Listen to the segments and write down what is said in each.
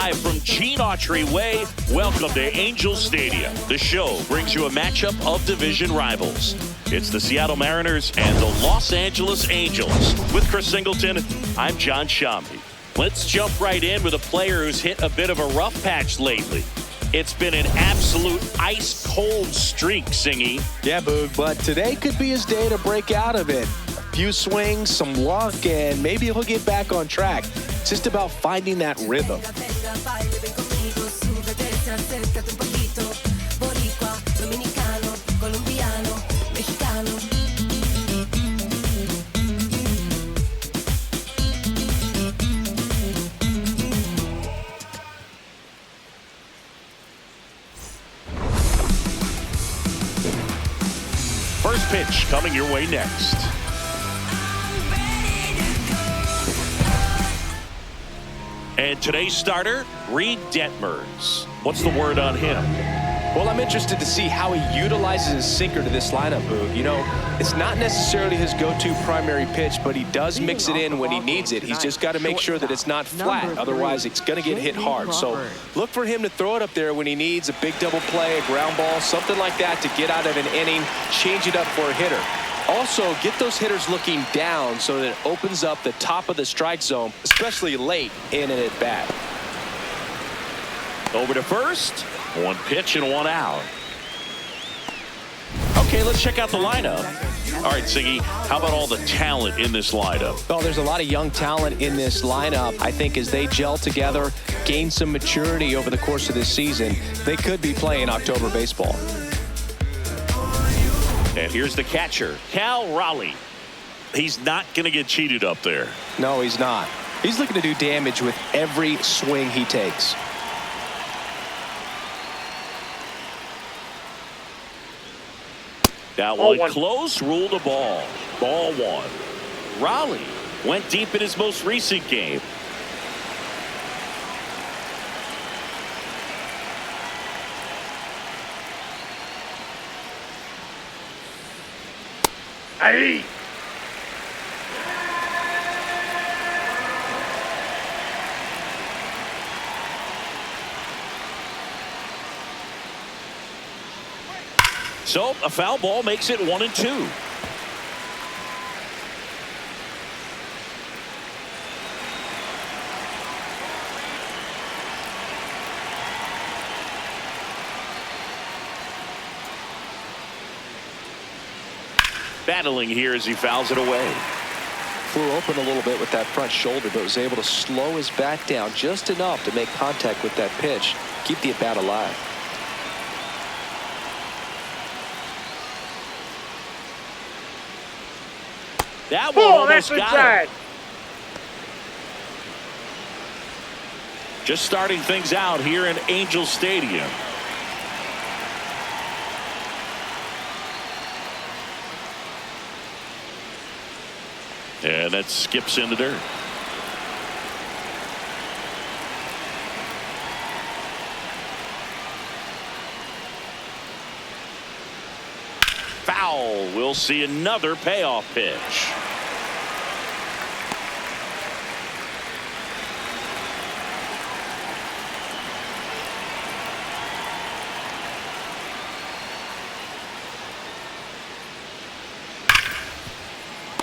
live from Gene Autry Way. Welcome to Angel Stadium. The show brings you a matchup of division rivals. It's the Seattle Mariners and the Los Angeles Angels. With Chris Singleton, I'm John Shambi. Let's jump right in with a player who's hit a bit of a rough patch lately. It's been an absolute ice-cold streak, Singy. Yeah, Boog, but today could be his day to break out of it. A few swings, some luck, and maybe he'll get back on track. It's just about finding that rhythm. First pitch coming your way next. And today's starter, Reed Detmers. What's the word on him? Well, I'm interested to see how he utilizes his sinker to this lineup, Boog. You know, it's not necessarily his go-to primary pitch, but he does mix it in when he needs it. He's just got to make sure that it's not flat. Otherwise, it's going to get hit hard. So look for him to throw it up there when he needs a big double play, a ground ball, something like that to get out of an inning, change it up for a hitter. Also, get those hitters looking down so that it opens up the top of the strike zone, especially late in an at-bat. Over to first. One pitch and one out. Okay, let's check out the lineup. All right, Siggy, how about all the talent in this lineup? Well, there's a lot of young talent in this lineup. I think as they gel together, gain some maturity over the course of this season, they could be playing October baseball. And here's the catcher, Cal Raleigh. He's not going to get cheated up there. No, he's not. He's looking to do damage with every swing he takes. That one close, ruled a ball. Ball one. Raleigh went deep in his most recent game. Hey! So a foul ball makes it 1-2. Battling here as he fouls it away. Flew open a little bit with that front shoulder, but was able to slow his bat down just enough to make contact with that pitch, keep the at-bat alive. That one almost got him. Just starting things out here in Angel Stadium. And that skips in the dirt. Foul. We'll see another payoff pitch.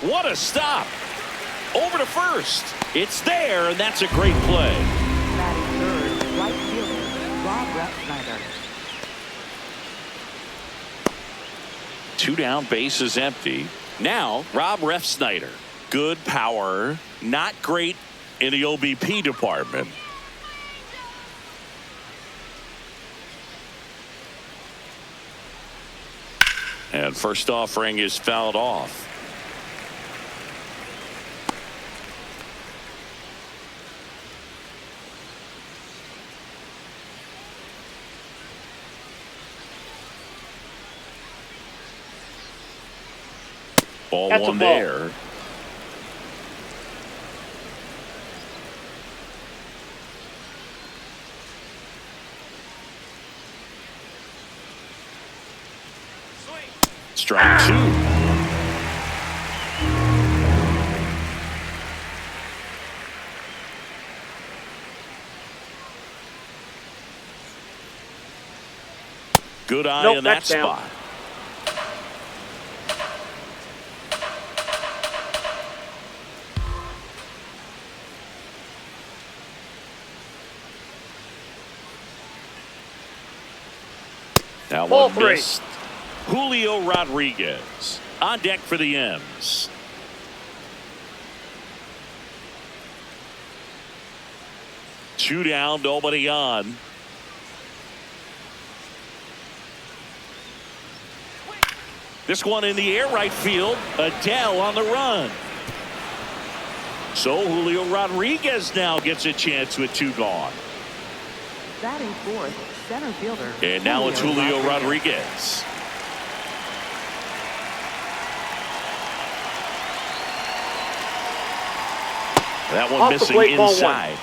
What a stop. Over to first. It's there, and that's a great play. Batting third, right fielder, Rob Refsnyder. 2 down, bases empty. Now, Rob Refsnyder. Good power, not great in the OBP department. And first offering is fouled off. Ball one there. Strike two. Good eye in that that's down. spot. That Ball one three. missed. Julio Rodriguez on deck for the M's. Two down, nobody on. This one in the air right field. Adele on the run. So Julio Rodriguez now gets a chance with two gone. Batting fourth, center fielder. And now it's Julio Rodriguez. That one Off the missing plate, ball one. inside.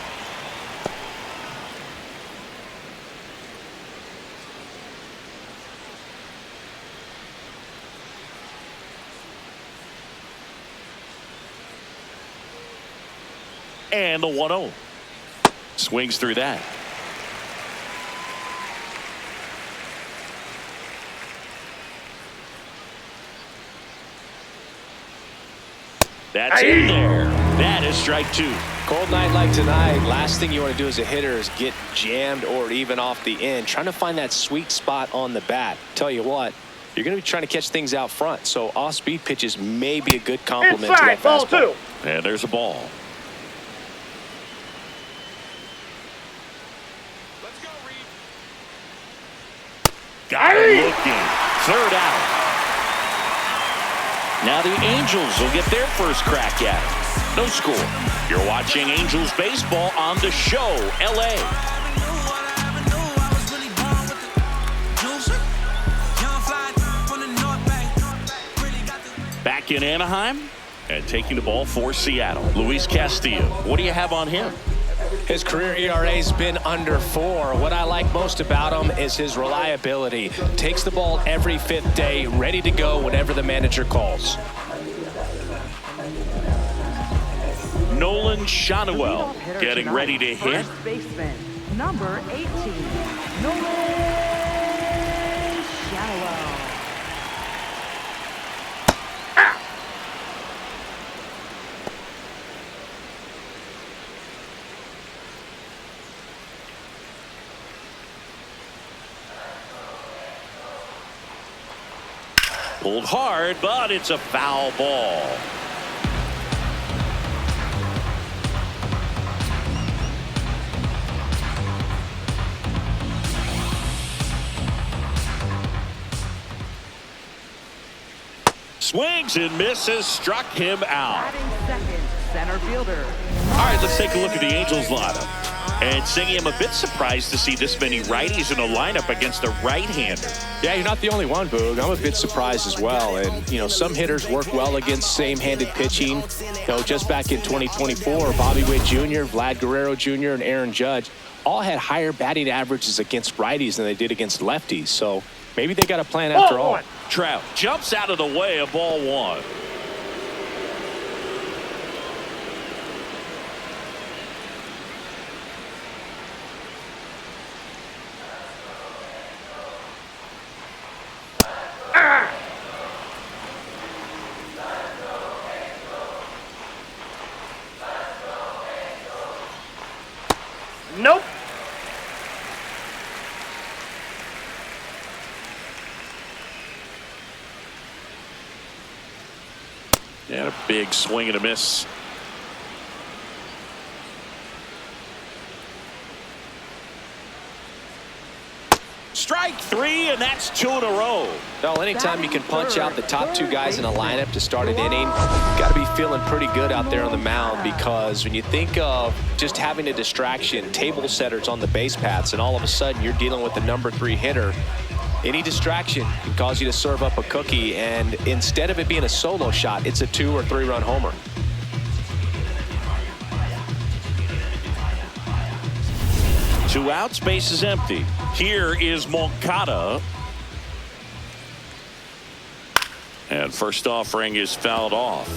And the 1-0. Swings through that. That's in there. That is strike two. Cold night like tonight, last thing you want to do as a hitter is get jammed or even off the end. Trying to find that sweet spot on the bat. Tell you what, you're going to be trying to catch things out front. So off-speed pitches may be a good complement to that Inside, ball fastball. two. And there's a ball. Got it looking. Third out. Now the Angels will get their first crack at it. No score. You're watching Angels baseball on The Show, LA. Back in Anaheim and taking the ball for Seattle. Luis Castillo. What do you have on him? His career ERA's been under 4. What I like most about him is his reliability. Takes the ball every 5th day, ready to go whenever the manager calls. Nolan Shanuel getting ready to hit. First baseman, number 18, Nolan Shanuel. Pulled hard, but it's a foul ball. Swings and misses, struck him out. Batting second, center fielder. All right, let's take a look at the Angels lineup. And Singy, I'm a bit surprised to see this many righties in a lineup against a right-hander. Yeah, you're not the only one, Boog. I'm a bit surprised as well. And, you know, some hitters work well against same-handed pitching. You know, just back in 2024, Bobby Witt Jr., Vlad Guerrero Jr., and Aaron Judge all had higher batting averages against righties than they did against lefties. So maybe they got a plan after all. Trout jumps out of the way of ball one. Nope. And a big swing and a miss. Strike three, and that's 2 in a row. Well, anytime you can punch out the top 2 guys in a lineup to start an inning, you got to be feeling pretty good out there on the mound, because when you think of just having a distraction, table setters on the base paths, and all of a sudden you're dealing with the number 3 hitter, any distraction can cause you to serve up a cookie, and instead of it being a solo shot, it's a 2 or 3 run homer. Two outs, base is empty. Here is Moncada. And first offering is fouled off.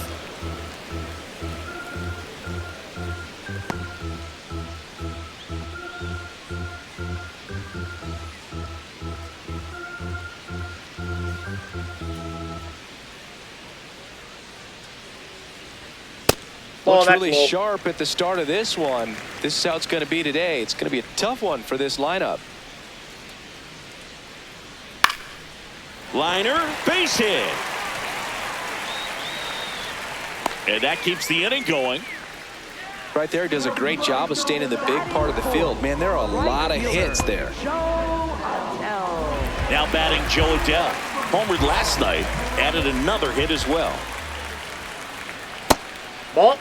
Oh, Looks that's really low. sharp at the start of this one. This is how it's going to be today. It's going to be a tough one for this lineup. Liner, base hit. And that keeps the inning going. Right there, does a great job of staying in the big part of the field. Man, there are a lot of hits there. Now batting Joe Adell. Homered last night, added another hit as well. Ball.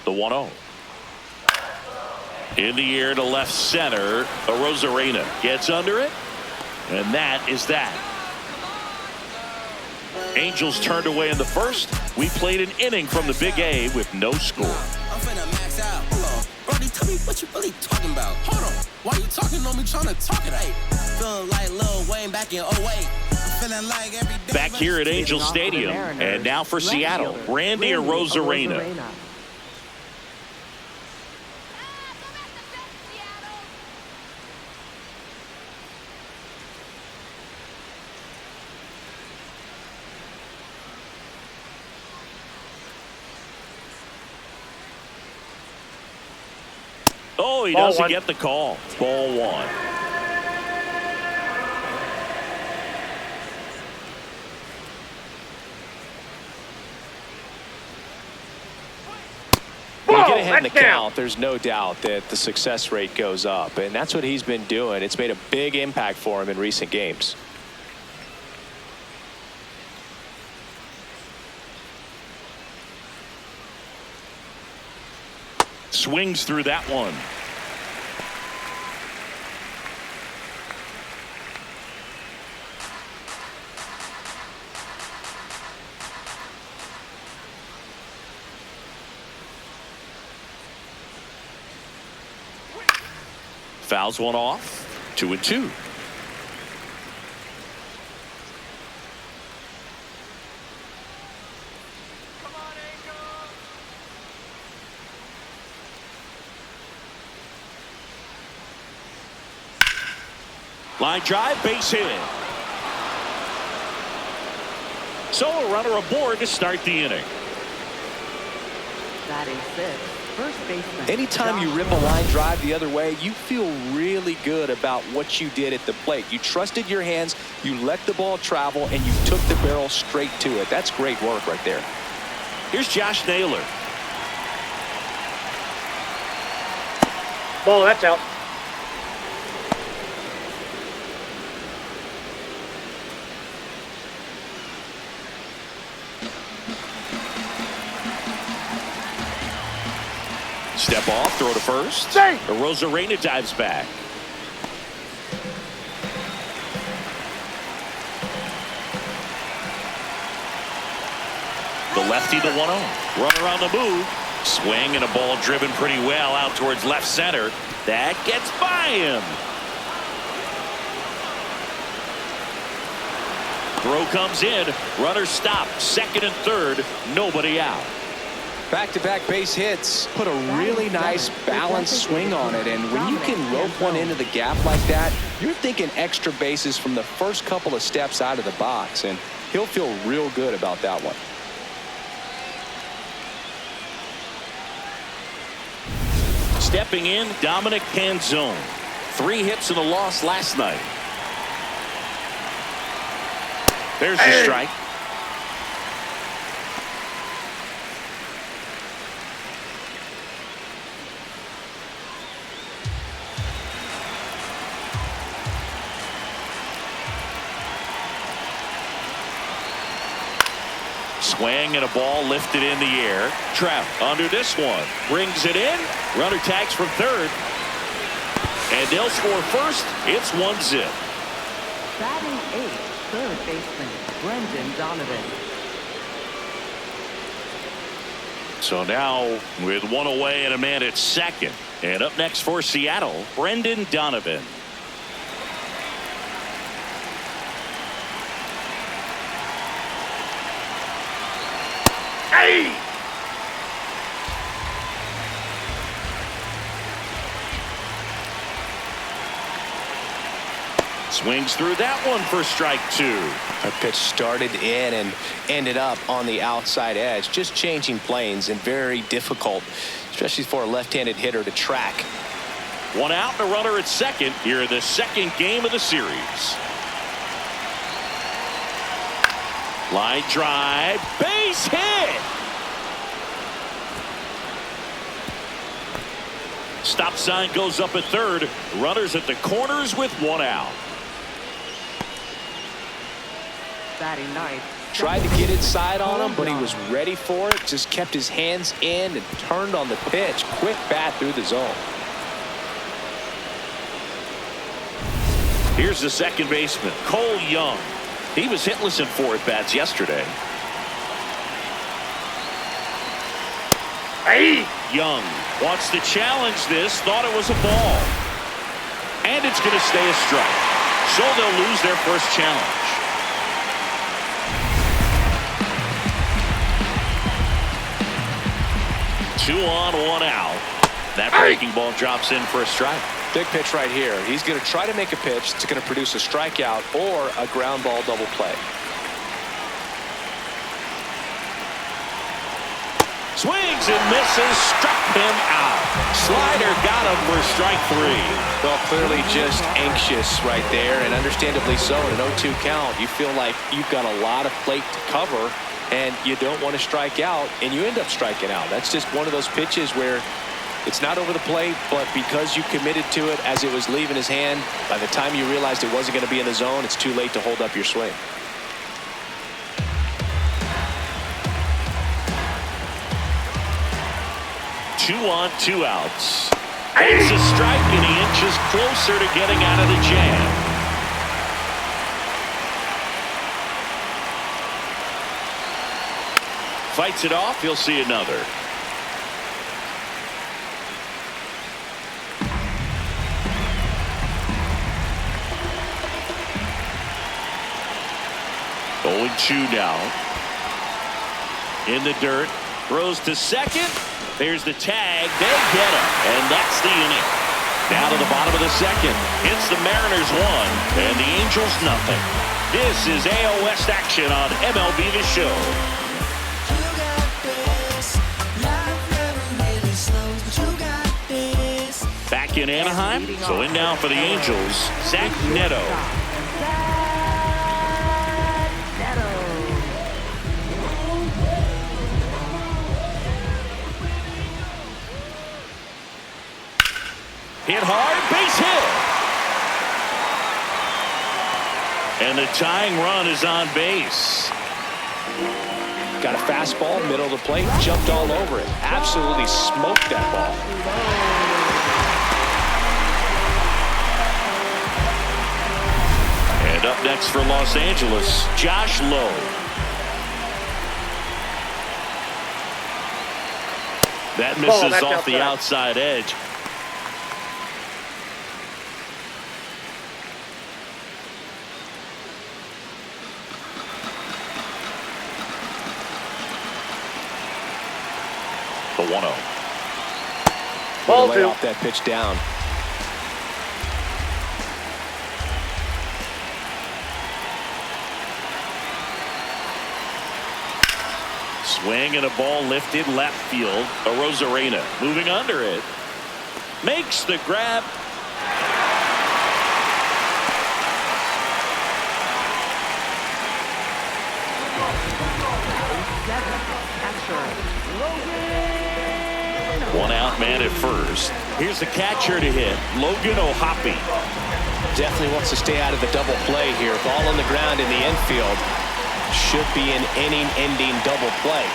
The 1-0. In the air to left center. Arozarena gets under it. And that is that. Angels turned away in the first. We played an inning from the Big A with no score. I'm finna max out. Hold on. Brody, tell me what you really talking about. Hold on. Why you talking on me trying to talk it out? Feeling like Lil Wayne back in 08. I'm feeling like every day. Back here at Angel Stadium. And now for Seattle, Randy Arozarena. Oh, he Ball doesn't one. get the call. Ball one. When you get ahead in the that's down. count, there's no doubt that the success rate goes up, and that's what he's been doing. It's made a big impact for him in recent games. Swings through that one. Fouls one off. 2-2. Line drive, base hit. So a runner aboard to start the inning. Batting sixth, first baseman. Anytime you rip a line drive the other way, you feel really good about what you did at the plate. You trusted your hands, you let the ball travel, and you took the barrel straight to it. That's great work right there. Here's Josh Naylor. Ball, that's out. Step off, throw to first. Safe. Arozarena dives back. The lefty, the 1-0. Runner on the move. Swing and a ball driven pretty well out towards left center. That gets by him. Throw comes in. Runner stopped. Second and third. Nobody out. Back-to-back base hits put a really nice balanced swing on it, and when you can rope one into the gap like that, you're thinking extra bases from the first couple of steps out of the box, and he'll feel real good about that one. Stepping in, Dominic Canzone. 3 hits and a loss last night. There's the strike. Swing and a ball lifted in the air. Trout under this one. Brings it in. Runner tags from third. And they'll score first. It's 1-0. Batting eighth, third baseman, Brendan Donovan. So now with one away and a man at second. And up next for Seattle, Brendan Donovan. Hey! Swings through that one for strike 2. A pitch started in and ended up on the outside edge, just changing planes, and very difficult, especially for a left-handed hitter, to track. 1 out and a runner at second here in the second game of the series. Line drive, base hit. Stop sign goes up at third. Runners at the corners with 1 out. Batting ninth. Tried to get inside on him, but he was ready for it. Just kept his hands in and turned on the pitch. Quick bat through the zone. Here's the second baseman, Cole Young. He was hitless in 4 at-bats yesterday. Hey! Young wants to challenge this, thought it was a ball. And it's going to stay a strike. So they'll lose their first challenge. 2 on, 1 out. That breaking ball drops in for a strike. Big pitch right here. He's going to try to make a pitch that's going to produce a strikeout or a ground ball double play. Swings and misses, struck him out. Slider got him for strike 3. Well, clearly just anxious right there, and understandably so. In an 0-2 count, you feel like you've got a lot of plate to cover, and you don't want to strike out, and you end up striking out. That's just one of those pitches where it's not over the plate, but because you committed to it as it was leaving his hand, by the time you realized it wasn't going to be in the zone, it's too late to hold up your swing. Two on, 2 outs. It's a strike, and he inches closer to getting out of the jam. Fights it off. He'll see another. Going 2 now. In the dirt. Throws to second. There's the tag. They get him. And that's the inning. Down to the bottom of the second. It's the Mariners 1 and the Angels nothing. This is AL West action on MLB The Show. Back in Anaheim. So in now for the Angels, Zach Neto. Hit hard, base hit. And the tying run is on base. Got a fastball, middle of the plate, jumped all over it. Absolutely smoked that ball. And up next for Los Angeles, Josh Lowe. That misses off the outside edge. The 1-0. Ball lay off that pitch down. Swing and a ball lifted left field. Arozarena moving under it. Makes the grab. One out man at first. Here's the catcher to hit, Logan O'Hoppe. Definitely wants to stay out of the double play here. Ball on the ground in the infield. Should be an inning-ending double play.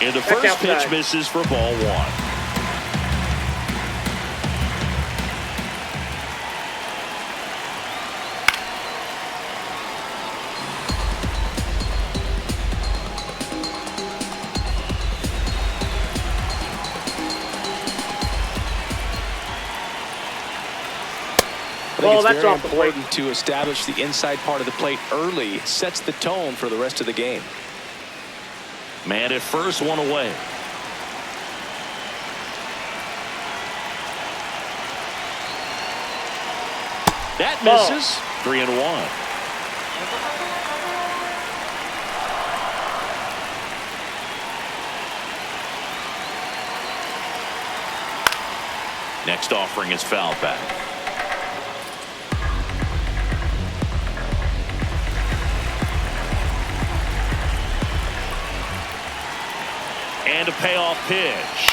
And the first pitch misses for ball 1. I think it's very important to establish the inside part of the plate early. It sets the tone for the rest of the game. Man at first, 1 away. That misses. 3-1. Next offering is fouled back. And a payoff pitch.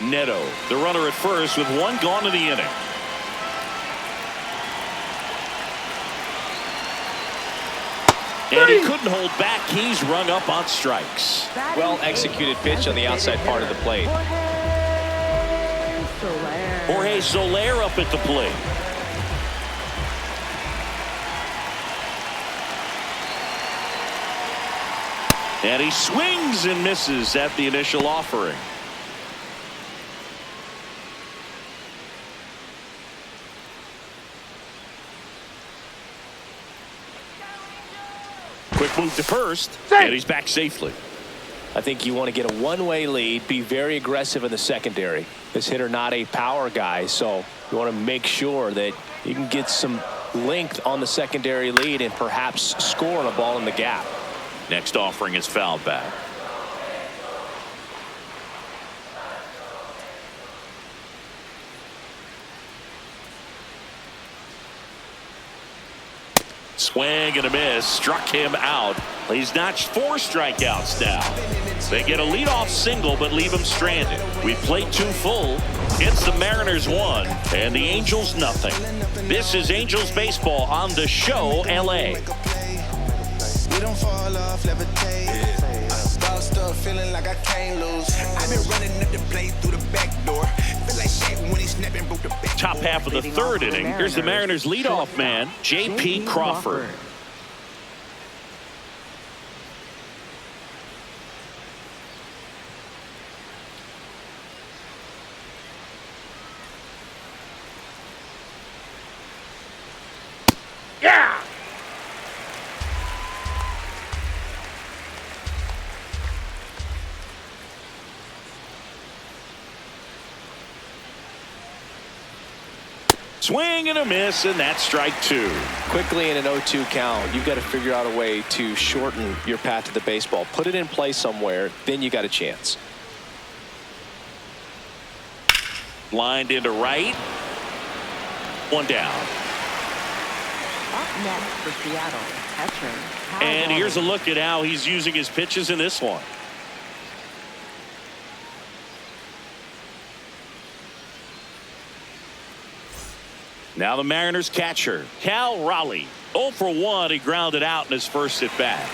Neto, the runner at first with one gone in the inning. And he couldn't hold back. He's rung up on strikes. Well executed pitch on the outside part of the plate. Jorge Soler up at the plate. And he swings and misses at the initial offering. Quick move to first, and he's back safely. I think you want to get a one-way lead, be very aggressive in the secondary. This hitter not a power guy, so you want to make sure that you can get some length on the secondary lead and perhaps score on a ball in the gap. Next offering is fouled back. Swing and a miss, struck him out. He's notched 4 strikeouts now. They get a leadoff single but leave him stranded. We played 2 full. It's the Mariners 1 and the Angels nothing. This is Angels baseball on the show LA. We don't fall off, levitate. Bossed up, feeling like I can't lose. I've been running up the plate through the back door. Feel like shit when he's snapping, broke the back. Top half of the 3rd inning. Here's the Mariners leadoff man, J.P. Crawford. Yeah! Swing and a miss, and that's strike 2. Quickly in an 0-2 count, you've got to figure out a way to shorten your path to the baseball. Put it in play somewhere, then you got a chance. Lined into right. One down. Up next for Seattle, catcher. And here's a look at how he's using his pitches in this one. Now the Mariners catcher, Cal Raleigh. 0 for 1. He grounded out in his first at bat.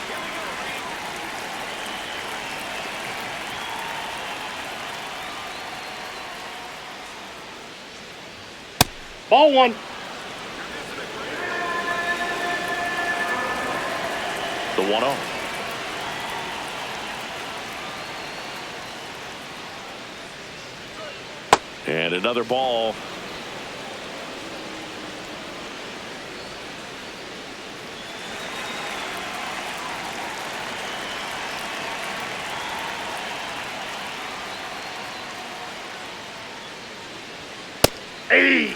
Ball 1. The 1-0. And another ball. Hey!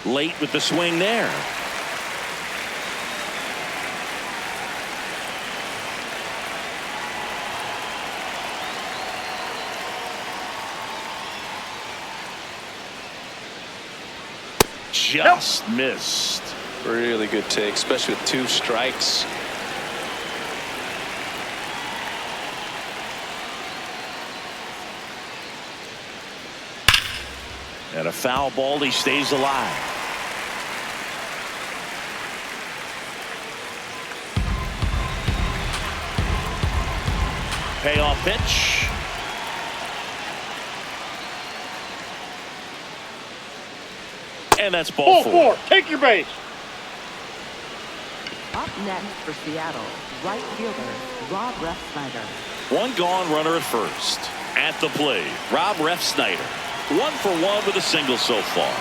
Late with the swing there. Just missed. Really good take, especially with 2 strikes. And a foul ball, he stays alive. Payoff pitch. And that's ball 4. Take your base. Up next for Seattle, right fielder, Rob Refsnyder. One gone, runner at first. At the plate, Rob Refsnyder. 1 for 1 with a single so far.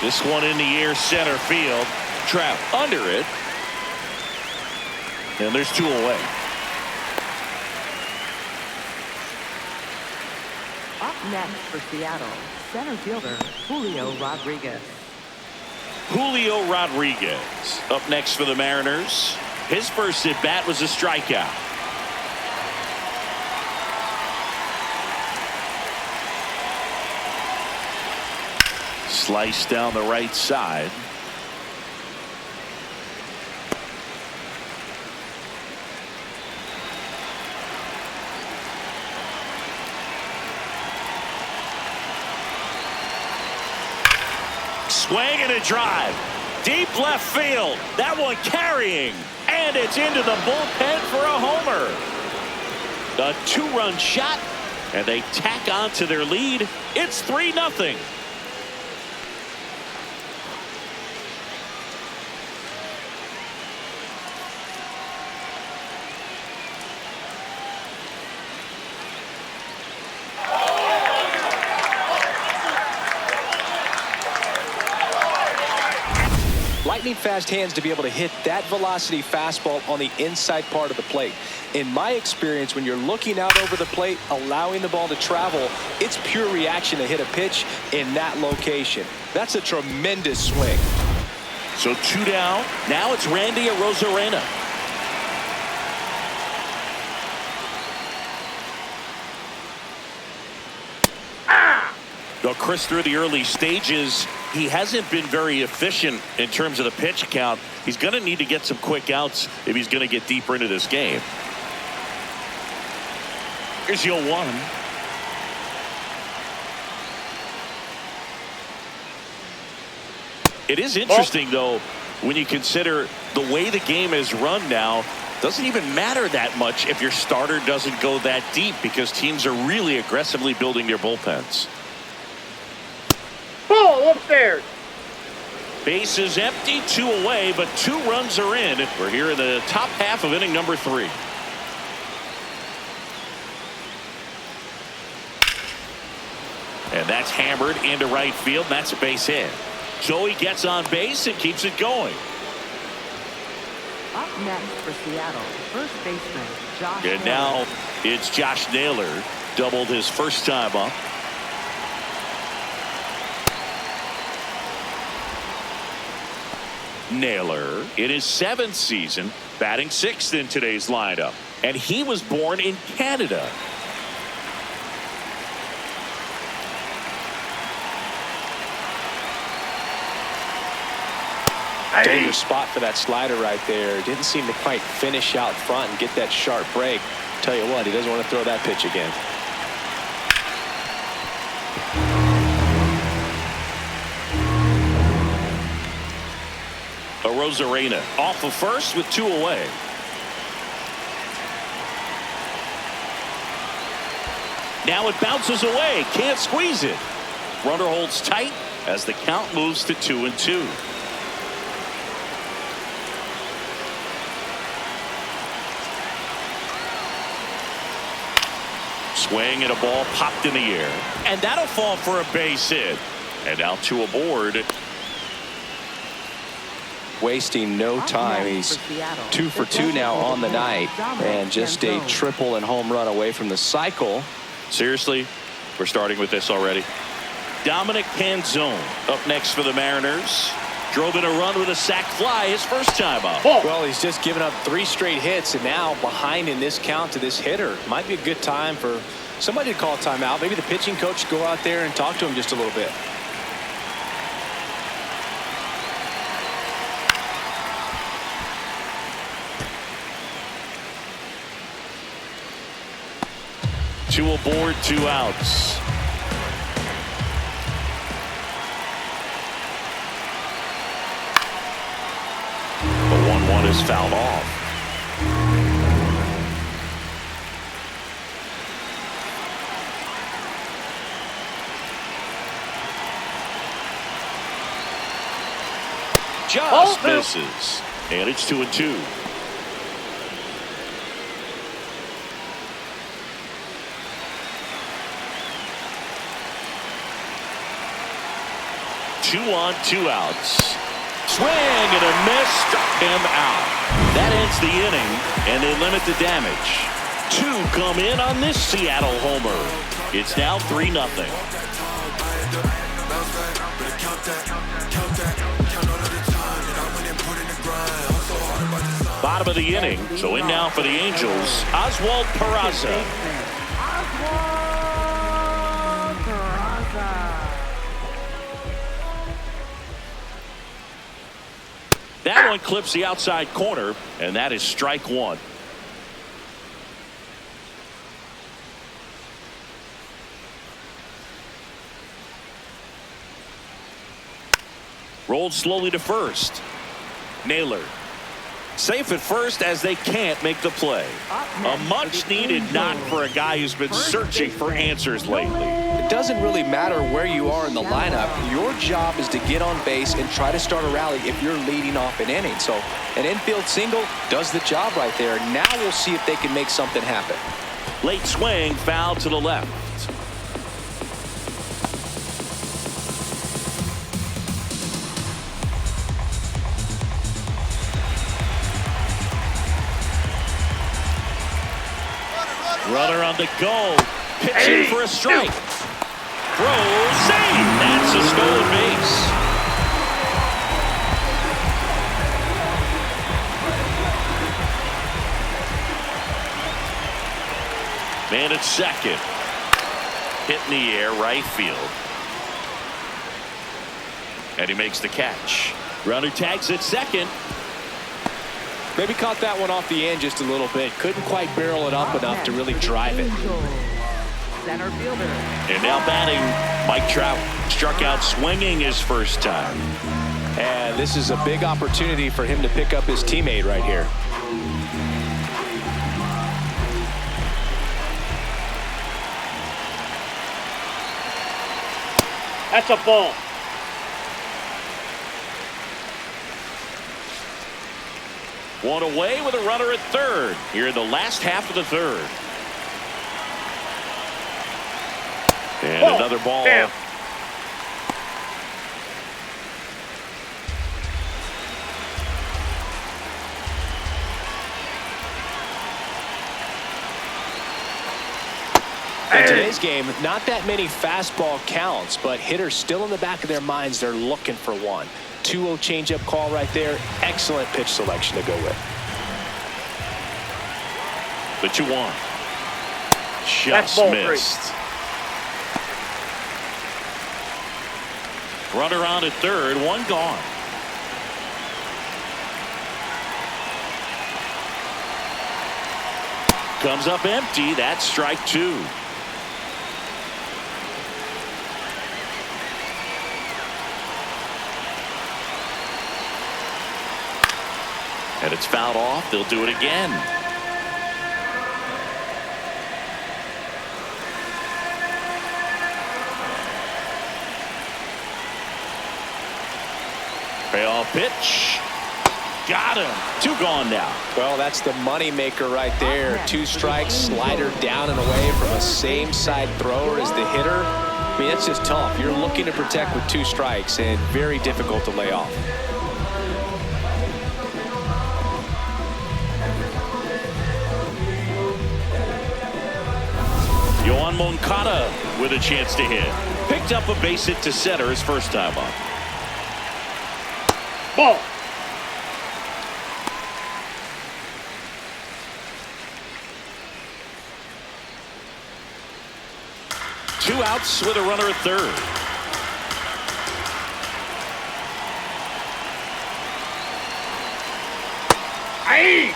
This one in the air, center field. Trap under it. And there's 2 away. Up next for Seattle, center fielder Julio Rodriguez. Julio Rodriguez up next for the Mariners. His first at bat was a strikeout. Slice down the right side. Swing and a drive. Deep left field. That one carrying. And it's into the bullpen for a homer. A 2-run shot. And they tack on to their lead. It's 3-0. Lightning fast hands to be able to hit that velocity fastball on the inside part of the plate. In my experience, when you're looking out over the plate, allowing the ball to travel, it's pure reaction to hit a pitch in that location. That's a tremendous swing. So 2 down. Now it's Randy Arozarena. Though Chris, through the early stages, he hasn't been very efficient in terms of the pitch count. He's going to need to get some quick outs if he's going to get deeper into this game. Here's your 1. It is interesting, though, when you consider the way the game is run now. Doesn't even matter that much if your starter doesn't go that deep, because teams are really aggressively building their bullpens. Ball upstairs. Base is empty, 2 away, but 2 runs are in. We're here in the top half of inning number 3. And that's hammered into right field. That's a base hit. So he gets on base and keeps it going. Up next for Seattle, first baseman Josh And Naylor. now it's Josh Naylor. Doubled his first time up. Naylor in his 7th season, batting 6th in today's lineup. And he was born in Canada. Dangerous spot for that slider right there. Didn't seem to quite finish out front and get that sharp break. Tell you what, he doesn't want to throw that pitch again. Arozarena off of first with 2 away. Now it bounces away. Can't squeeze it. Runner holds tight as the count moves to 2-2. Swing and a ball popped in the air. And that'll fall for a base hit. And now 2 aboard. Wasting no time. He's 2 for 2 now on the night, and just a triple and home run away from the cycle. Seriously, we're starting with this already. Dominic Panzone up next for the Mariners. Drove in a run with a sac fly his first time up. Well, he's just given up 3 straight hits, and now behind in this count to this hitter. Might be a good time for somebody to call timeout. Maybe the pitching coach go out there and talk to him just a little bit. Two aboard, 2 outs. The 1-1 is fouled off. Just misses. And it's 2-2. 2 on, 2 outs. Swing and a miss, struck him out. That ends the inning, and they limit the damage. 2 come in on this Seattle homer. It's now 3-0. Bottom of the inning, so in now for the Angels, Oswald Peraza. That one clips the outside corner, and that is strike 1. Rolled slowly to first. Naylor safe at first as they can't make the play. A much-needed knock for a guy who's been searching for answers lately. It doesn't really matter where you are in the lineup. Your job is to get on base and try to start a rally if you're leading off an inning. So an infield single does the job right there. Now we'll see if they can make something happen. Late swing, foul to the left. Runner on the go. Pitching for a strike. Throw, save. That's a stolen base. Man at second. Hit in the air, right field. And he makes the catch. Runner tags at second. Maybe caught that one off the end just a little bit. Couldn't quite barrel it up enough to really drive it. Center fielder. And now batting, Mike Trout. Struck out swinging his first time. And this is a big opportunity for him to pick up his teammate right here. That's a ball. One away with a runner at third here in the last half of the third. And another ball. Damn. In today's game, not that many fastball counts, but hitters still in the back of their minds, they're looking for one. 2-0 changeup call right there. Excellent pitch selection to go with. The 2-1. Just missed. Runner on at third, one gone. Comes up empty. That's strike 2. And it's fouled off. They'll do it again. Payoff pitch. Got him. 2 gone now. Well, that's the money maker right there. 2 strikes, slider down and away from a same side thrower as the hitter. I mean, it's just tough. You're looking to protect with 2 strikes and very difficult to lay off. Yohan Moncada with a chance to hit. Picked up a base hit to center his first time up. Ball. Two outs with a runner at third. Aye.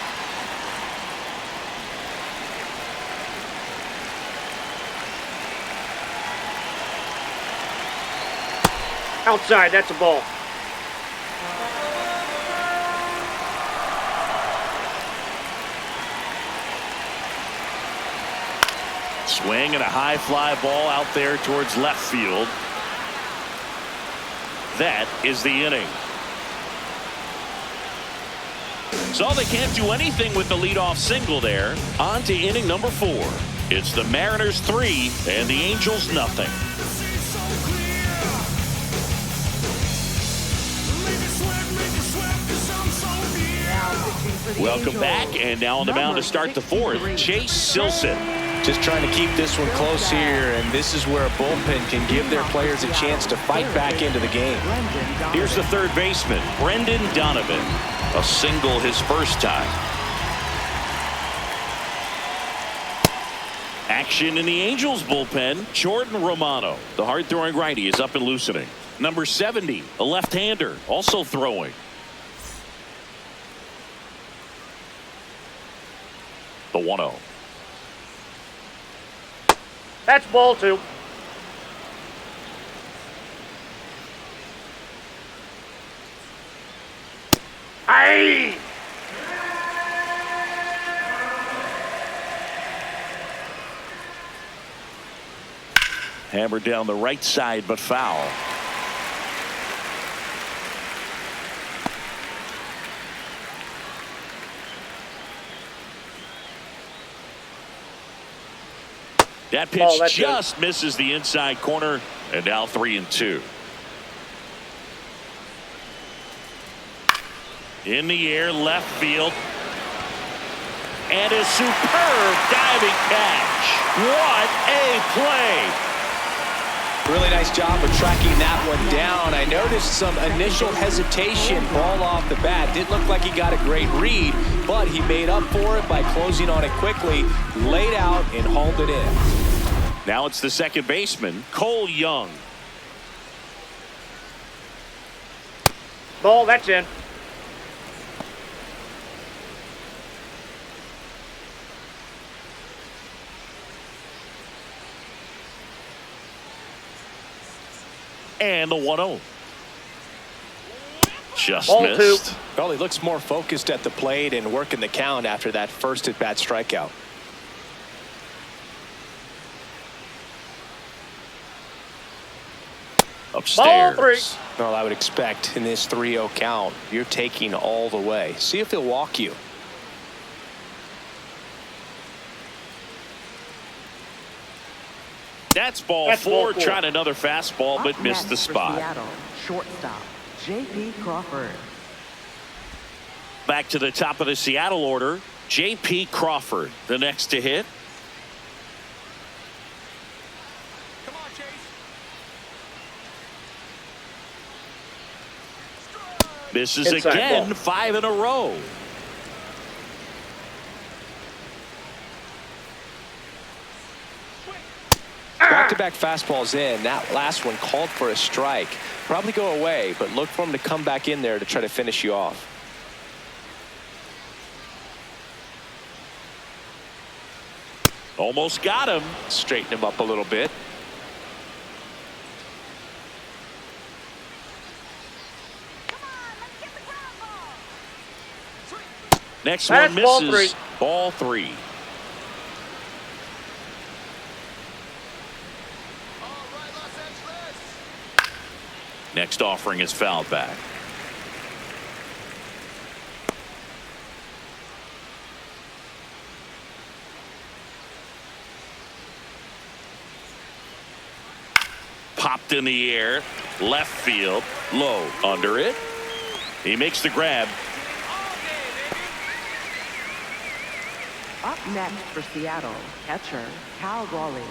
Outside, that's a ball. Swing and a high fly ball out there towards left field. That is the inning. So they can't do anything with the leadoff single there. On to inning number 4. It's the Mariners 3 and the Angels nothing. for the Welcome Angels, back, and now on the mound to start the fourth, 63. Chase Silson. Just trying to keep this one close here, and this is where a bullpen can give their players a chance to fight back into the game. Here's the third baseman, Brendan Donovan. A single his first time. Action in the Angels bullpen, Jordan Romano. The hard-throwing righty is up and loosening. Number 70, a left-hander, also throwing. The 1-0. That's ball 2. Aye! Hammered down the right side, but foul. That pitch just misses the inside corner, and now 3-2. In the air, left field. And a superb diving catch. What a play. Really nice job of tracking that one down. I noticed some initial hesitation, ball off the bat. Didn't look like he got a great read, but he made up for it by closing on it quickly, laid out, and hauled it in. Now it's the second baseman, Cole Young. Ball, that's in. And the 1-0. Just Ball missed. 2. Well, he looks more focused at the plate and working the count after that first at-bat strikeout. Upstairs. Ball 3. Well, I would expect in this 3-0 count, you're taking all the way. See if he'll walk you. That's ball 4. Tried another fastball, but missed the spot. Seattle, shortstop, J.P. Crawford. Back to the top of the Seattle order, J.P. Crawford, the next to hit. Come on, Chase. Misses Inside again, ball. 5 in a row. Back-to-back fastballs in. That last one called for a strike. Probably go away, but look for him to come back in there to try to finish you off. Almost got him. Straighten him up a little bit. Next That's one ball misses. 3. Ball 3. Next offering is fouled back. Popped in the air, left field, low, under it. He makes the grab. Up next for Seattle, catcher, Cal Raleigh.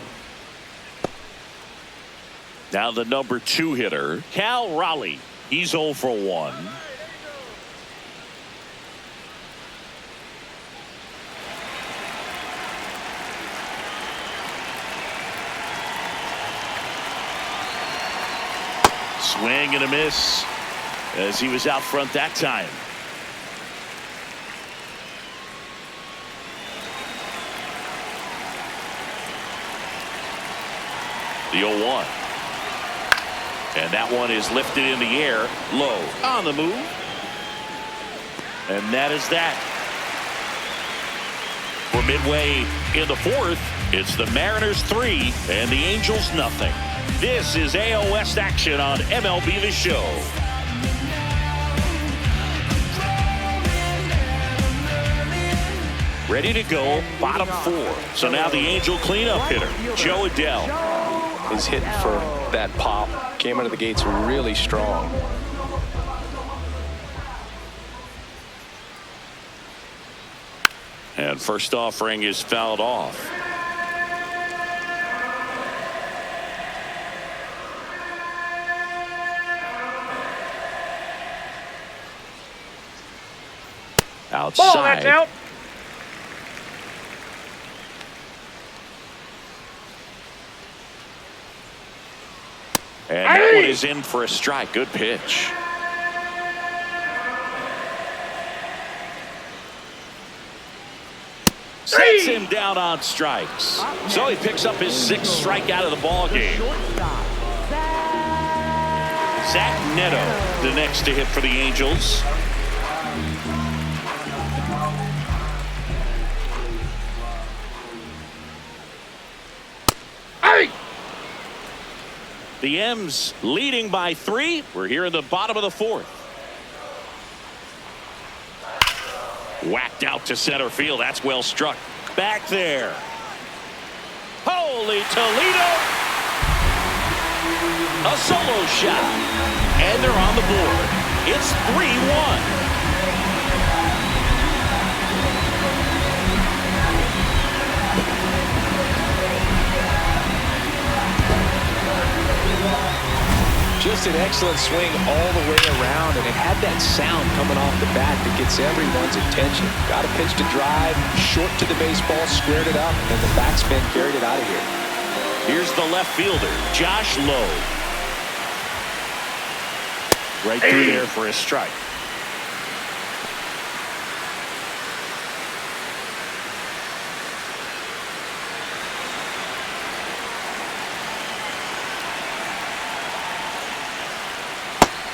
Now the number 2 hitter, Cal Raleigh. He's 0 for 1. Swing and a miss as he was out front that time. The 0-1. And that one is lifted in the air, low, on the move. And that is that. We're midway in the fourth. It's the Mariners 3 and the Angels nothing. This is AL West action on MLB The Show. Ready to go, bottom 4. So now the Angel cleanup hitter, Joe Adell. He's hitting for that pop. Came out of the gates really strong. And first offering is fouled off. Outside. Ball, that's out. And that one is in for a strike. Good pitch. Sets him down on strikes. So he picks up his 6th strikeout of the ball game. Zach Neto, the next to hit for the Angels. The M's leading by 3. We're here in the bottom of the 4th. Whacked out to center field. That's well struck. Back there. Holy Toledo. A solo shot. And they're on the board. It's 3-1. Just an excellent swing all the way around, and it had that sound coming off the bat that gets everyone's attention. Got a pitch to drive, short to the baseball, squared it up, and the backspin carried it out of here. Here's the left fielder, Josh Lowe. Right through there for a strike.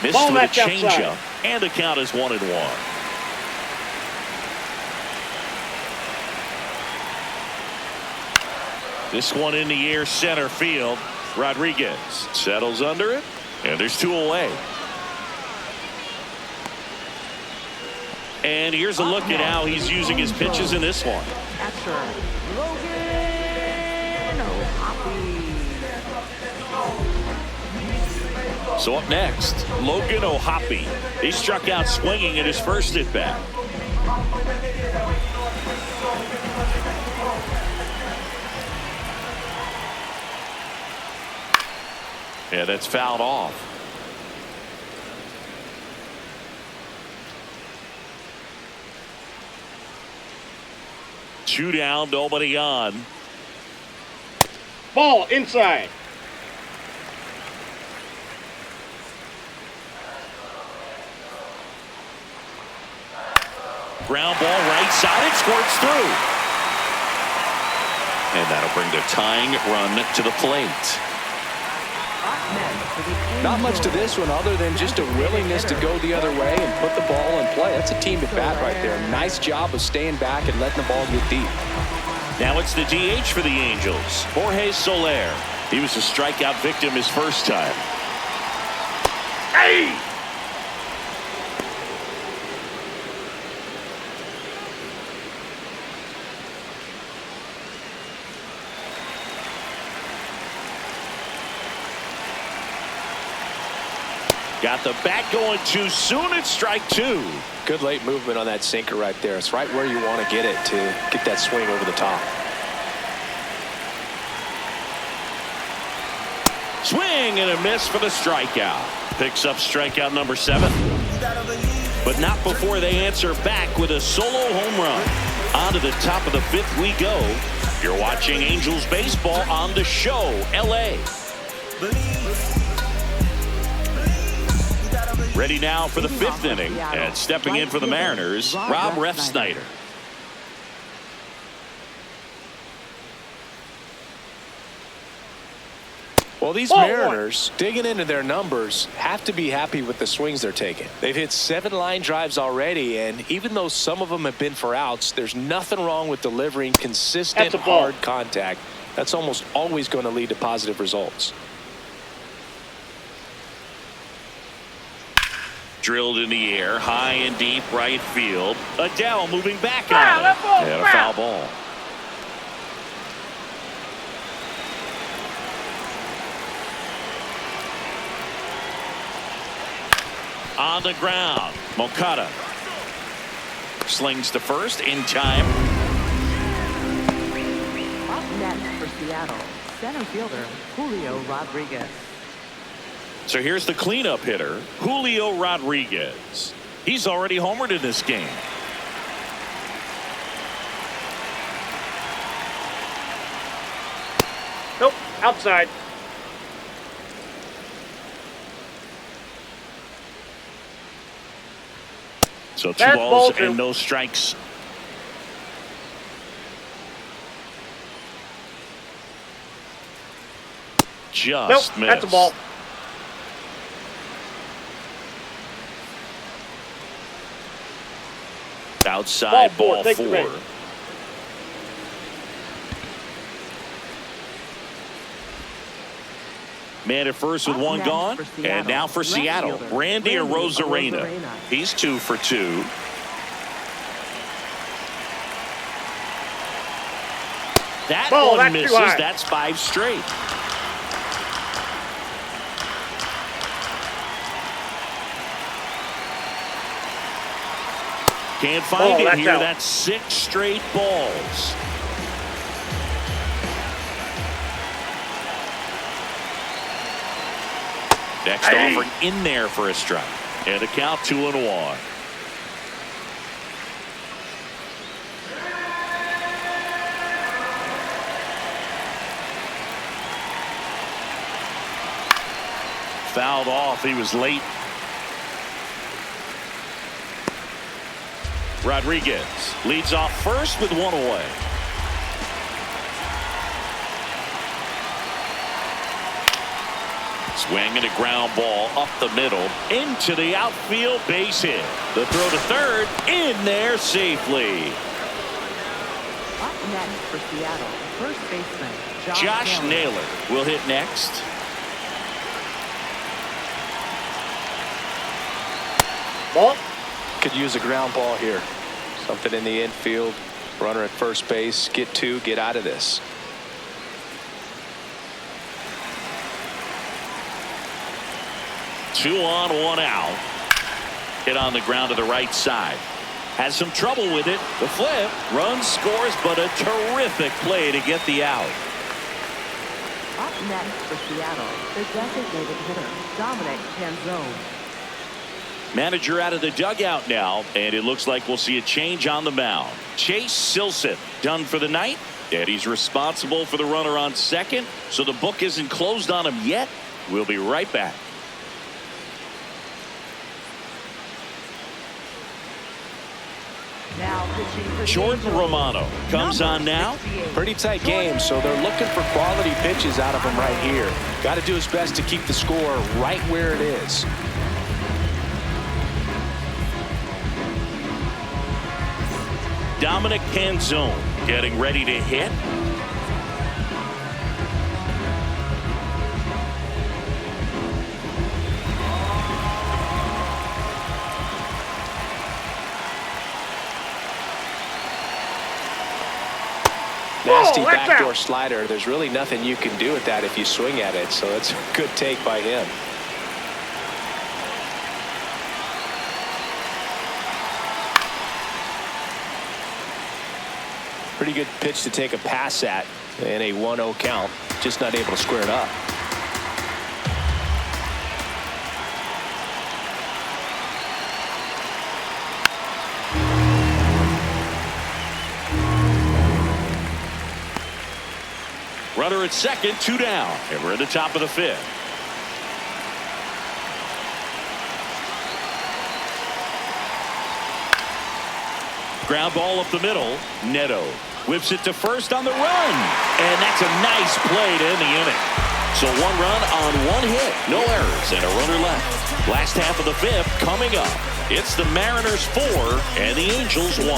Missed Ball, with a that's outside. changeup, and the count is 1-1. This one in the air, center field. Rodriguez settles under it, and there's 2 away. And here's a look at how he's using his pitches in this one. Catcher, Logan O'Hoppe. So up next, Logan O'Hoppe. He struck out swinging in his first at bat. Yeah, that's fouled off. Two down, nobody on. Ball inside. Ground ball right side, it squirts through. And that'll bring the tying run to the plate. Not much to this one other than just a willingness to go the other way and put the ball in play. That's a team at bat right there. Nice job of staying back and letting the ball get deep. Now it's the DH for the Angels, Jorge Soler. He was a strikeout victim his first time. Hey! Got the bat going too soon. It's strike 2. Good late movement on that sinker right there. It's right where you want to get it to get that swing over the top. Swing and a miss for the strikeout. Picks up strikeout number 7. But not before they answer back with a solo home run. On to the top of the 5th we go. You're watching Angels baseball on The Show, LA. Ready now for the 5th inning, and stepping in for the Mariners, Rob Refsnyder. Well, these Mariners, digging into their numbers, have to be happy with the swings they're taking. They've hit 7 line drives already, and even though some of them have been for outs, there's nothing wrong with delivering consistent, hard contact. That's almost always going to lead to positive results. Drilled in the air, high and deep right field. Adele moving back on it. And a foul ball. On the ground, Moncada slings to first in time. Seattle, center fielder Julio Rodriguez. So here's the cleanup hitter, Julio Rodriguez. He's already homered in this game. Nope, outside. So two That's balls ball two. and no strikes. Just Nope, missed. that's a ball. Outside Ball ball four, take the four. red. Man at first with Up one next gone. for Seattle, And now for left Seattle, fielder, Randy Randy Arozarena. Arozarena. He's 2 for 2. That Ball, one that's too misses. high. That's 5 straight. Can't find Ball, it that's here. out. That's 6 straight balls. Next Hey. offering in there for a strike. And the count 2-1. Fouled off. He was late. Rodriguez leads off first with 1 away. Swing and a ground ball up the middle into the outfield, base hit. The throw to third, in there safely. Up next for Seattle, first baseman Josh Naylor will hit next. Ball. Could use a ground ball here. Something in the infield. Runner at first base. Get 2. Get out of this. Two on, 1 out. Hit on the ground to the right side. Has some trouble with it. The flip. Run scores, but a terrific play to get the out. Up next for Seattle, the designated hitter Dominic Canzone. Manager out of the dugout now, and it looks like we'll see a change on the mound. Chase Silseth done for the night, and he's responsible for the runner on second, so the book isn't closed on him yet. We'll be right back. Now pitching for the Jordan Angels, Romano comes number on now. 68. Pretty tight game, so they're looking for quality pitches out of him right here. Got to do his best to keep the score right where it is. Dominic Canzone getting ready to hit. Nasty Whoa, that's backdoor out. slider. There's really nothing you can do with that if you swing at it, so it's a good take by him. Pretty good pitch to take a pass at in a 1-0 count. Just not able to square it up. Runner at second, 2 down, and we're at the top of the 5th. Ground ball up the middle. Neto whips it to first on the run, and that's a nice play to end the inning. So 1 run on 1 hit, no errors, and a runner left. Last half of the 5th coming up. It's the Mariners 4 and the Angels 1.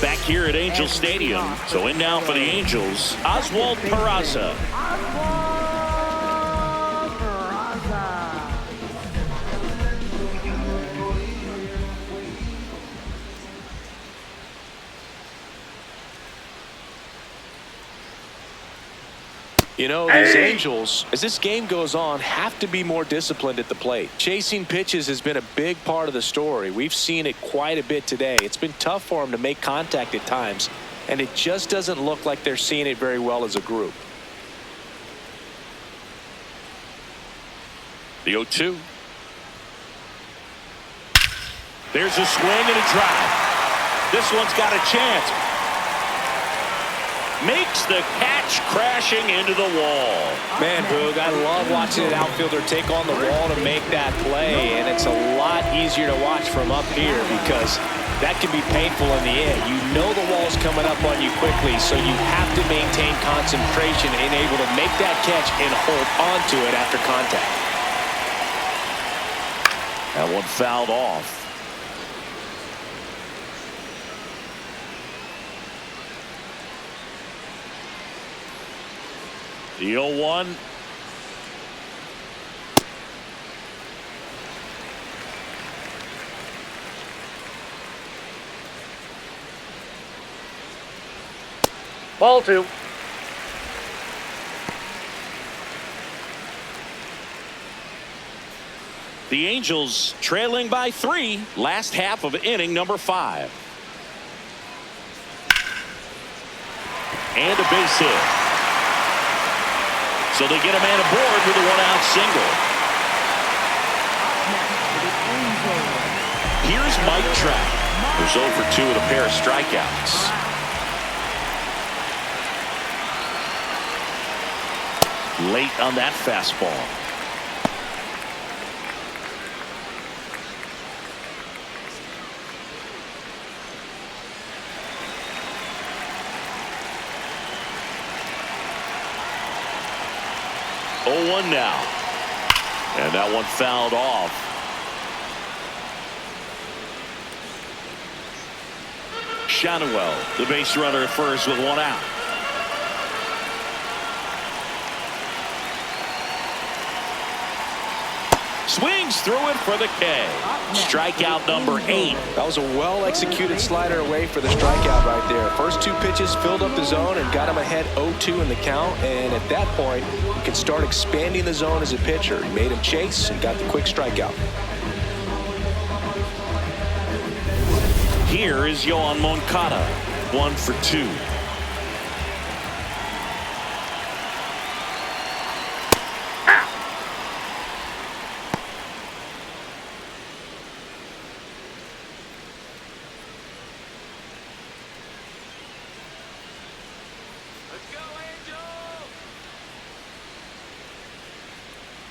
Back here at Angel Stadium. So in now for the Angels, Oswald Peraza. You know, these Angels, as this game goes on, have to be more disciplined at the plate. Chasing pitches has been a big part of the story. We've seen it quite a bit today. It's been tough for them to make contact at times, and it just doesn't look like they're seeing it very well as a group. The 0-2. There's a swing and a drive. This one's got a chance. Makes the catch, crashing into the wall. Man, Boog, I love watching an outfielder take on the wall to make that play, and it's a lot easier to watch from up here because that can be painful in the end. You know the wall's coming up on you quickly, so you have to maintain concentration and able to make that catch and hold onto it after contact. That one fouled off. The 0-1. Ball 2. The Angels trailing by 3, last half of inning number 5. And a base hit. So they get a man aboard with a 1-out single. Here's Mike Trout, who's 0 for 2 with a pair of strikeouts. Late on that fastball. Oh, 1 now. And that one fouled off. Shanawell, the base runner at first with 1 out. Swings through it for the K. Strikeout number 8. That was a well-executed slider away for the strikeout right there. First 2 pitches filled up the zone and got him ahead 0-2 in the count. And at that point, you can start expanding the zone as a pitcher. He made him chase and got the quick strikeout. Here is Yohan Moncada, 1 for 2.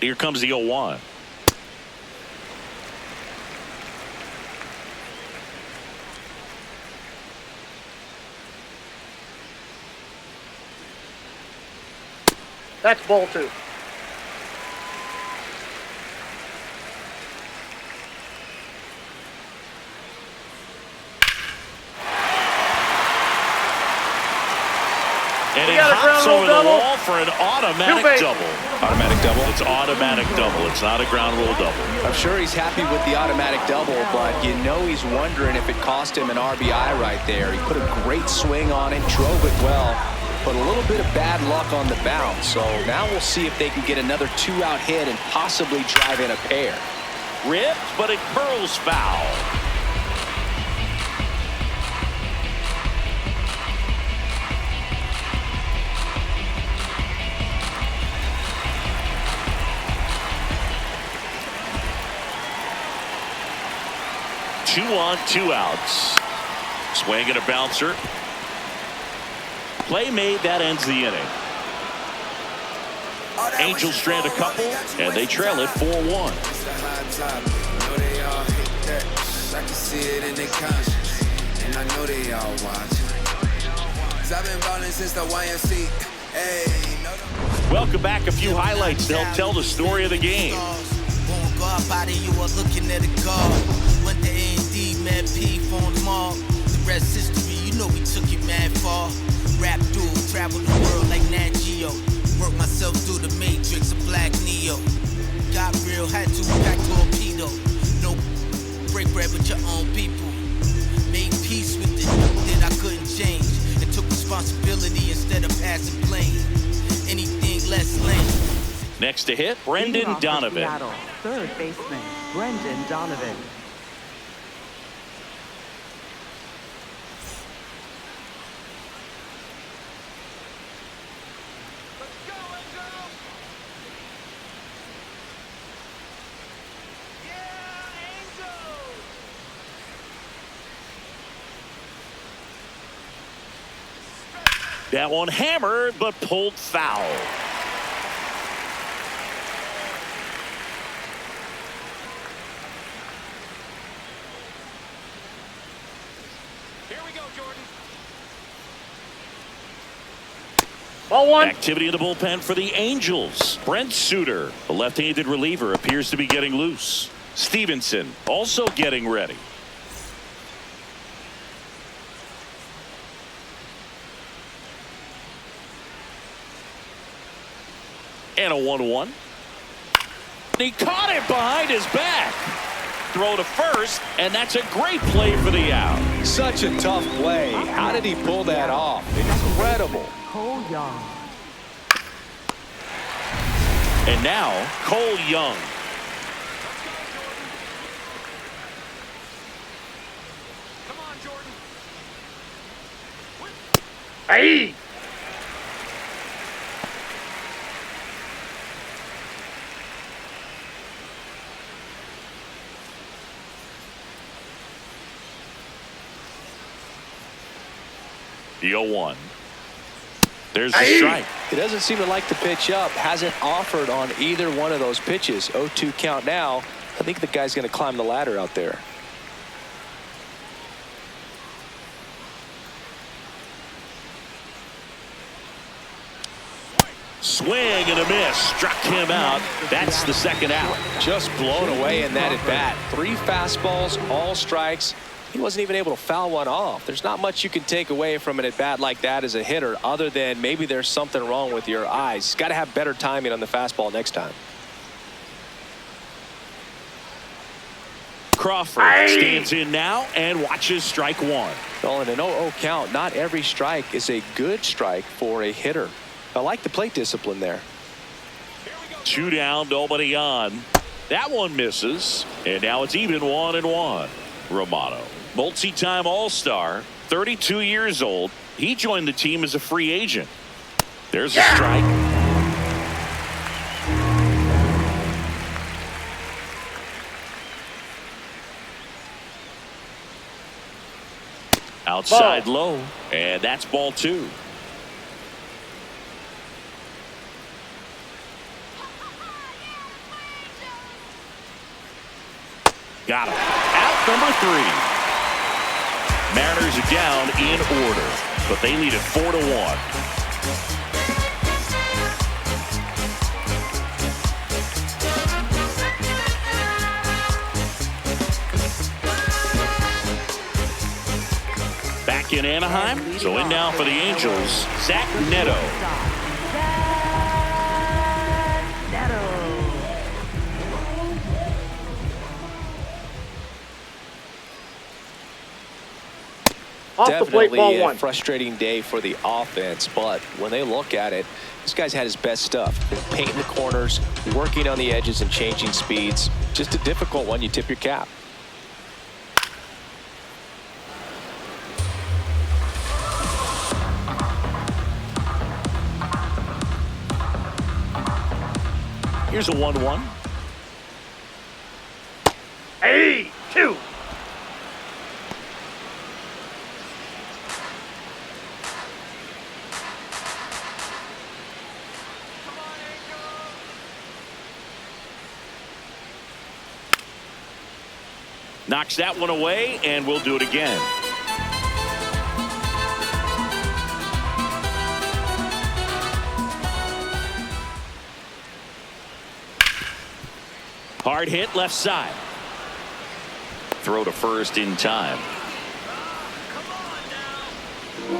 Here comes the 0-1. That's ball 2. And it hops over the wall for an automatic double. Automatic double? It's automatic double. It's not a ground rule double. I'm sure he's happy with the automatic double, but you know he's wondering if it cost him an RBI right there. He put a great swing on it, drove it well, but a little bit of bad luck on the bounce. So now we'll see if they can get another 2-out hit and possibly drive in a pair. Ripped, but it curls foul. Two on, 2 outs. Swing and a bouncer. Play made, that ends the inning. Angels strand a couple, and they trail it 4-1. I can see it in their conscience, and I know they all watching. I've been ballin' since the YMC. Welcome back. A few highlights to help tell the story of the game. Went to A&D, Mad P, phone them all. The rest history, you know we took it mad far. Rap duel, travel the world like Nat Geo. Work myself through the matrix of Black Neo. Got real, had to pack torpedo. No break bread with your own people. Made peace with it that I couldn't change. And took responsibility instead of passing blame. Anything Next to hit, Leading Brendan off for Donovan. Seattle, third baseman, Brendan Donovan. That one hammered, but pulled foul. Here we go, Jordan. Ball one. Activity in the bullpen for the Angels. Brent Suter, the left-handed reliever, appears to be getting loose. Stevenson also getting ready. And a 1-1. He caught it behind his back. Throw to first, and that's a great play for the out. Such a tough play. How did he pull that off? Incredible. Cole Young. And now, Cole Young. Come on, Jordan. Hey! The 0-1. There's the strike. He doesn't seem to like the pitch up. Hasn't offered on either one of those pitches. 0-2 count now. I think the guy's going to climb the ladder out there. Swing and a miss. Struck him out. That's the second out. Just blown away in that at bat. 3 fastballs, all strikes. He wasn't even able to foul one off. There's not much you can take away from an at bat like that as a hitter, other than maybe there's something wrong with your eyes. Got to have better timing on the fastball next time. Crawford stands in now and watches strike one. Well, in an 0-0 count, not every strike is a good strike for a hitter. I like the plate discipline there. 2 down, nobody on. That one misses, and now it's even 1-1. Romano, multi-time All-Star, 32 years old. He joined the team as a free agent. There's a strike. Outside low, and that's ball 2. Got him. Out number 3. Mariners are down in order, but they lead it 4-1. Back in Anaheim, so in now for the Angels, Zach Neto. Off the plate, Definitely ball a 1. frustrating day for the offense, but when they look at it, this guy's had his best stuff. Painting the corners, working on the edges and changing speeds. Just a difficult one. You tip your cap. Here's a 1-1. Hey, 2. Knocks that one away, and we'll do it again. Hard hit left side. Throw to first in time.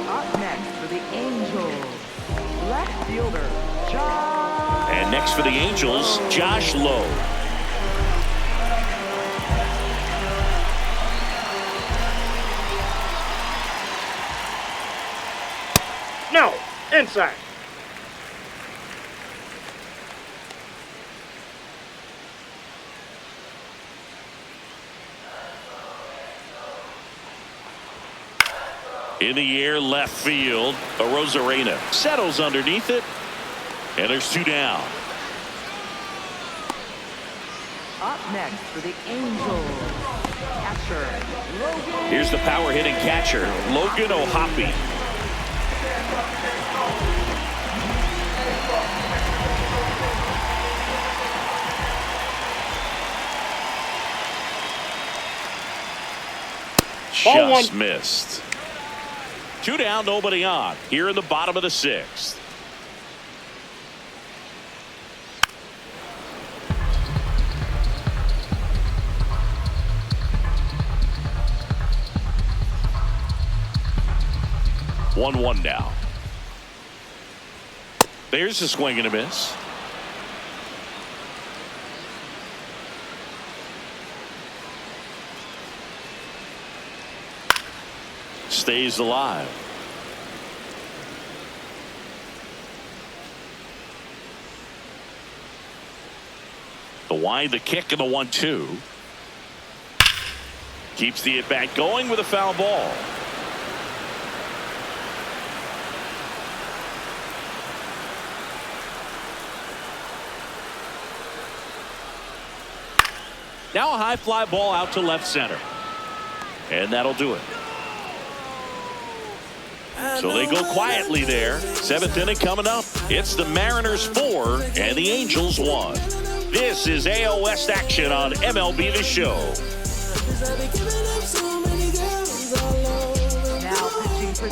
Up next for the Angels, left fielder, Josh. And next for the Angels, Josh Lowe. No, inside. In the air, left field. Rosarena settles underneath it. And there's 2 down. Up next for the Angels, catcher, Logan. Here's the power hitting catcher, Logan O'Hoppe. Just missed. 2 down, nobody on. Here in the bottom of the 6th. One now. There's a swing and a miss. Stays alive. The wind, the kick, and the 1-2. Keeps the at-bat going with a foul ball. Now a high fly ball out to left center. And that'll do it. So they go quietly there. 7th inning coming up. It's the Mariners 4 and the Angels 1. This is AL West action on MLB The Show.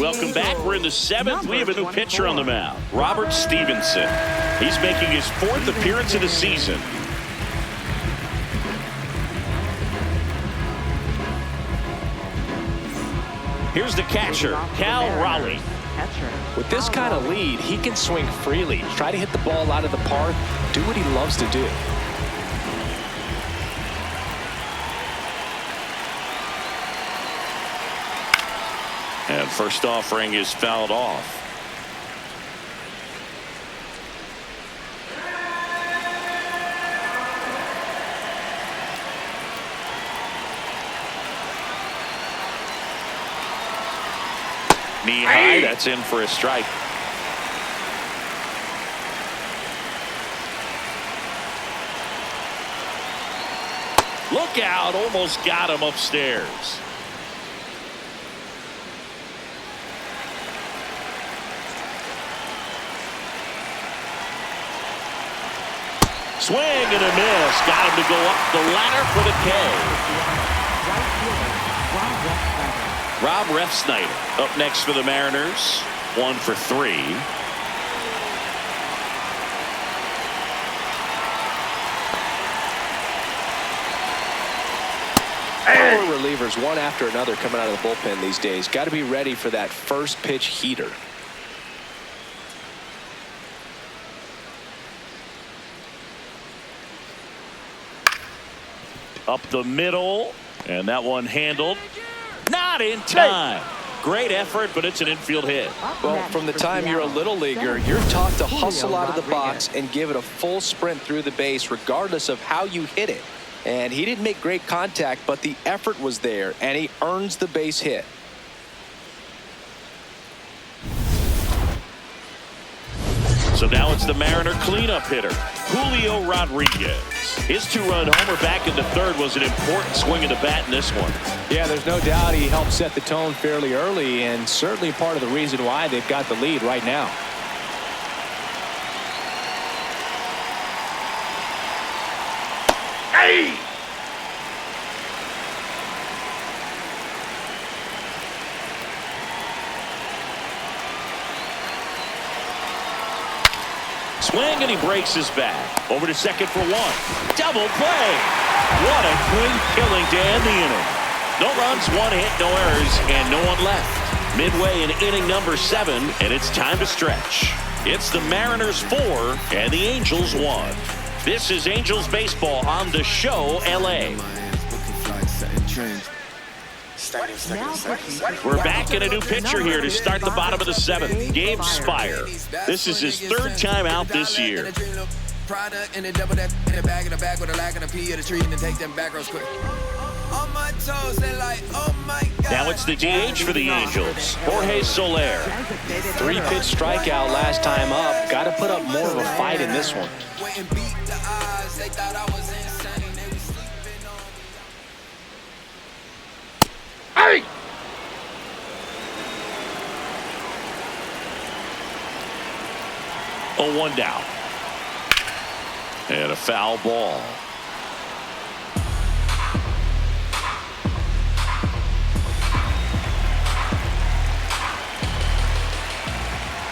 Welcome back. We're in the 7th. We have a new pitcher on the mound, Robert Stevenson. He's making his 4th appearance of the season. Here's the catcher, Cal Raleigh. With this kind of lead, he can swing freely, try to hit the ball out of the park, do what he loves to do. And first offering is fouled off. Knee high, that's in for a strike. Look out, almost got him upstairs. Swing and a miss. Got him to go up the ladder for the K. Rob Refsnyder up next for the Mariners. 1 for 3. Power relievers one after another coming out of the bullpen these days. Got to be ready for that first pitch heater. Up the middle, and that one handled. Not in time. Great effort, but it's an infield hit. Well, from the time you're a little leaguer, you're taught to hustle out of the box and give it a full sprint through the base regardless of how you hit it. And he didn't make great contact, but the effort was there, and he earns the base hit. So now it's the Mariner cleanup hitter, Julio Rodriguez. His 2-run homer back in the 3rd was an important swing of the bat in this one. Yeah, there's no doubt he helped set the tone fairly early, and certainly part of the reason why they've got the lead right now. Hey! Swing, and he breaks his back. Over to second for 1. Double play. What a clean killing to end the inning. No runs, 1 hit, no errors, and no one left. Midway in inning number 7, and it's time to stretch. It's the Mariners 4 and the Angels 1. This is Angels baseball on The Show LA. We're back in a new pitcher here to start the bottom of the 7th. Gabe Spire. This is his 3rd time out this year. Product and the double that in the bag of the bag with a lack of the P of the tree and to take them back real quick. On my toes, they like, oh my Now it's the DH for the Angels, Jorge Soler. 3-pitch strikeout last time up. Got to put up more of a fight in this one. Hey! Oh, 1 down. And a foul ball.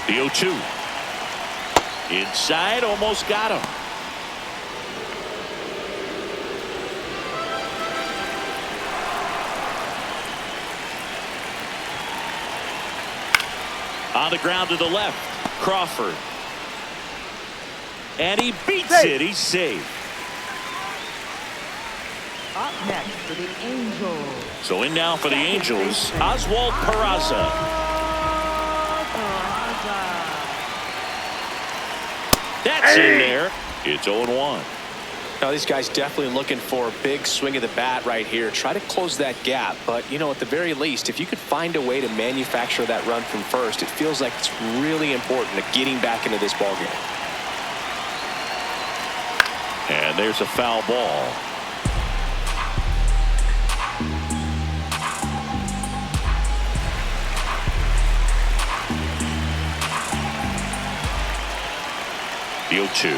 The 0-2. Inside, almost got him. On the ground to the left, Crawford. And he beats it. He's safe. Up next for the Angels. So in now for the Angels, Oswald Peraza. That's in there. It's 0-1. Now these guys definitely looking for a big swing of the bat right here. Try to close that gap. But, you know, at the very least, if you could find a way to manufacture that run from first, it feels like it's really important to getting back into this ballgame. And there's a foul ball. The 0-2.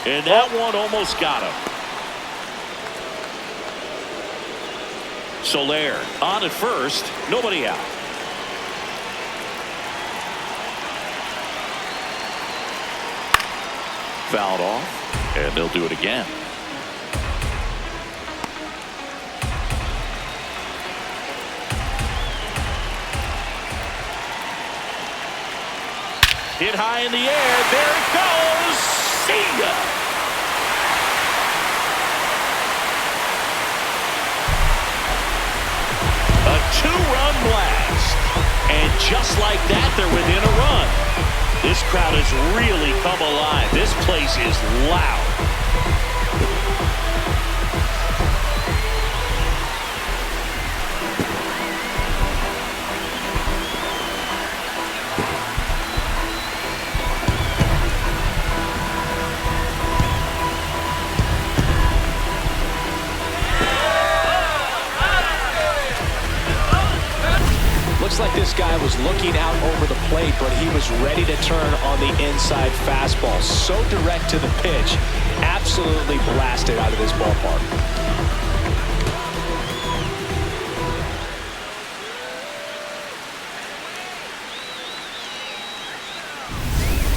And that one almost got him. Soler on at first, nobody out. Fouled off, and they'll do it again. Hit high in the air, there it goes, see ya! A 2-run blast. And just like that, they're within a run. This crowd has really come alive. This place is loud. Looks like this guy was looking out over the plate, but he was ready to turn on the inside fastball. So direct to the pitch. Absolutely blasted out of this ballpark.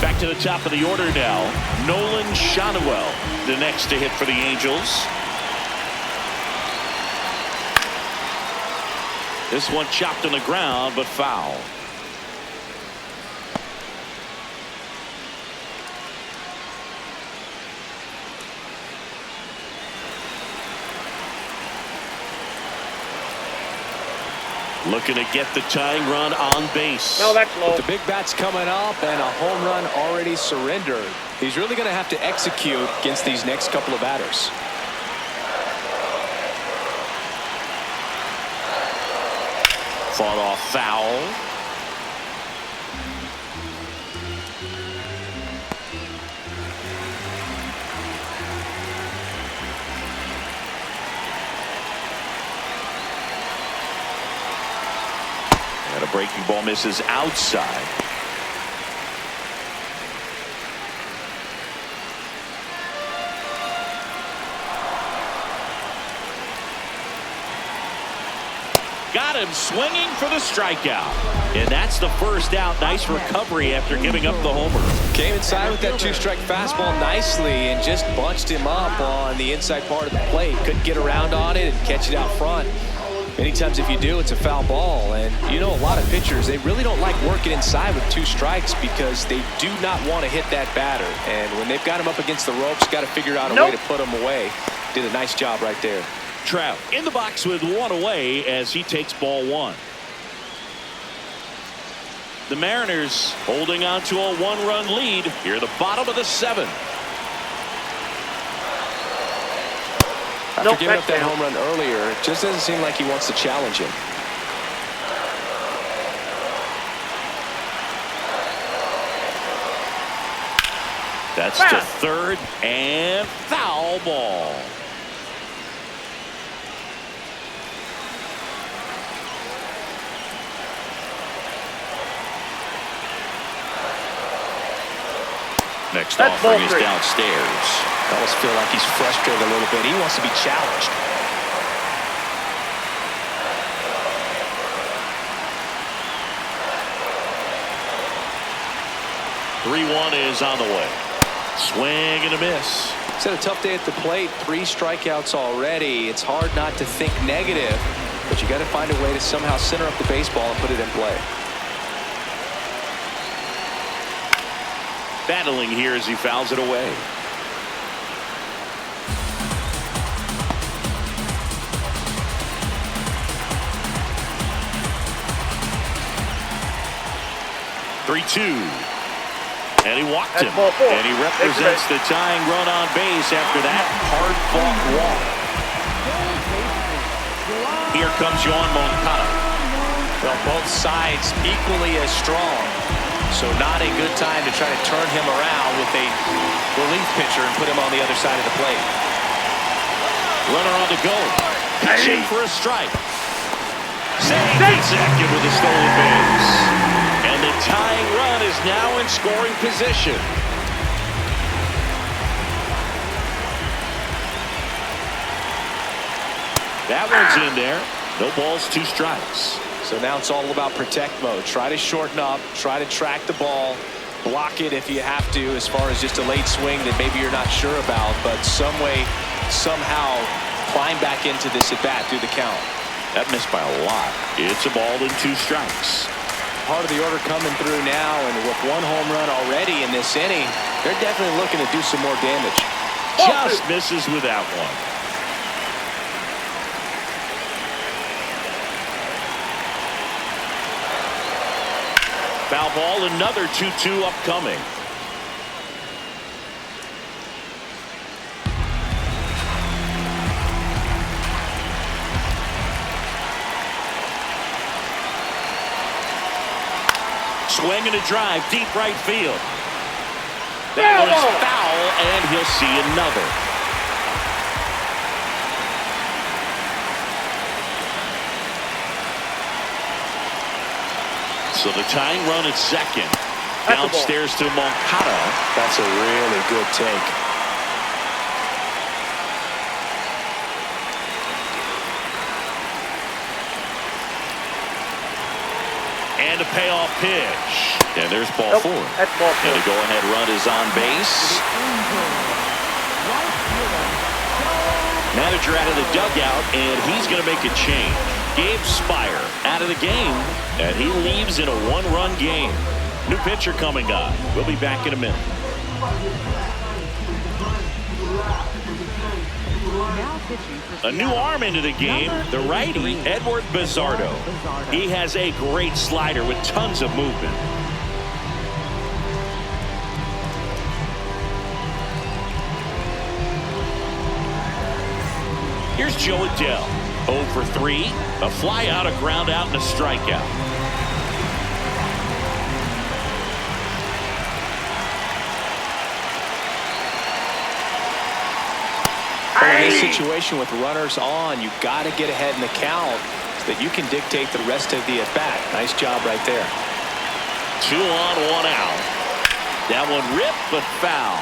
Back to the top of the order now. Nolan Schanuel, the next to hit for the Angels. This one chopped on the ground, but foul. Looking to get the tying run on base. No, that's low. With the big bats coming up and a home run already surrendered, he's really going to have to execute against these next couple of batters. Fought off foul. And a breaking ball misses outside. Got him swinging for the strikeout. And that's the first out. Nice recovery after giving up the homer. Came inside with that 2-strike fastball nicely and just bunched him up on the inside part of the plate. Couldn't get around on it and catch it out front. Many times if you do, it's a foul ball. And you know, a lot of pitchers, they really don't like working inside with 2 strikes because they do not want to hit that batter. And when they've got him up against the ropes, got to figure out a way to put him away. Did a nice job right there. Trout in the box with 1 away as he takes ball 1. The Mariners holding on to a 1-run lead here at the bottom of the 7th. After giving up that home run earlier, it just doesn't seem like he wants to challenge him. That's to third and foul ball. Next offering is downstairs. I almost feel like he's frustrated a little bit. He wants to be challenged. .3-1 is on the way. Swing and a miss. It's had a tough day at the plate. 3 strikeouts already. It's hard not to think negative, but you got to find a way to somehow center up the baseball and put it in play. Battling here as he fouls it away. And he walked him. And he represents the tying run on base after that hard-fought walk. Here comes Yoan Moncada. Well, both sides equally as strong. So not a good time to try to turn him around with a relief pitcher and put him on the other side of the plate. Runner on the go. Pitching for a strike. Saved at second with a stolen base. And the tying run is now in scoring position. That one's in there. No balls, 2 strikes. So now it's all about protect mode. Try to shorten up, try to track the ball, block it if you have to, as far as just a late swing that maybe you're not sure about, but some way, somehow climb back into this at bat through the count. That missed by a lot. It's a ball and 2 strikes. Part of the order coming through now, and with 1 home run already in this inning, they're definitely looking to do some more damage. Just misses with that one. Foul ball, another 2-2 upcoming. Swing and a drive, deep right field. That one is foul, and he'll see another. So the tying run at second. Downstairs to Moncada. That's a really good take. And a payoff pitch. And there's ball 4. And the go-ahead run is on base. Manager out of the dugout, and he's going to make a change. Gabe Spire out of the game, and he leaves in a 1-run game. New pitcher coming on. We'll be back in a minute. A new arm into the game, the righty, Edward Bizzardo. He has a great slider with tons of movement. Here's Joe Adell. 0 for 3, a fly out, a ground out, and a strikeout. In this situation with runners on, you've got to get ahead in the count so that you can dictate the rest of the at-bat. Nice job right there. 2 on, 1 out. That one ripped, but foul.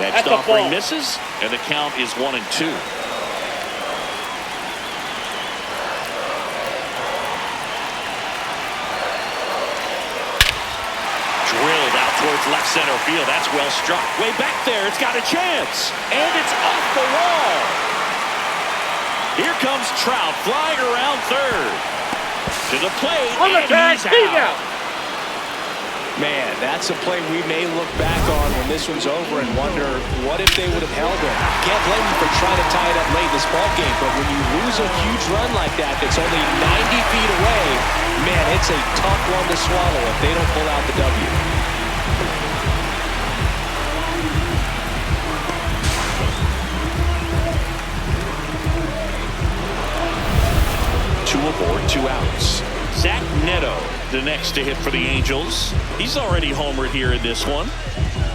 Next offering misses, and the count is 1-2. Drilled out towards left center field. That's well struck. Way back there. It's got a chance. And it's off the wall. Here comes Trout flying around third. To the plate, and he's out. Man, that's a play we may look back on when this one's over and wonder, what if they would have held him? Can't blame him for trying to tie it up late in this ball game, but when you lose a huge run like that that's only 90 feet away, man, it's a tough one to swallow if they don't pull out the W. Two aboard, 2 outs. Zach Neto, the next to hit for the Angels. He's already homered here in this one.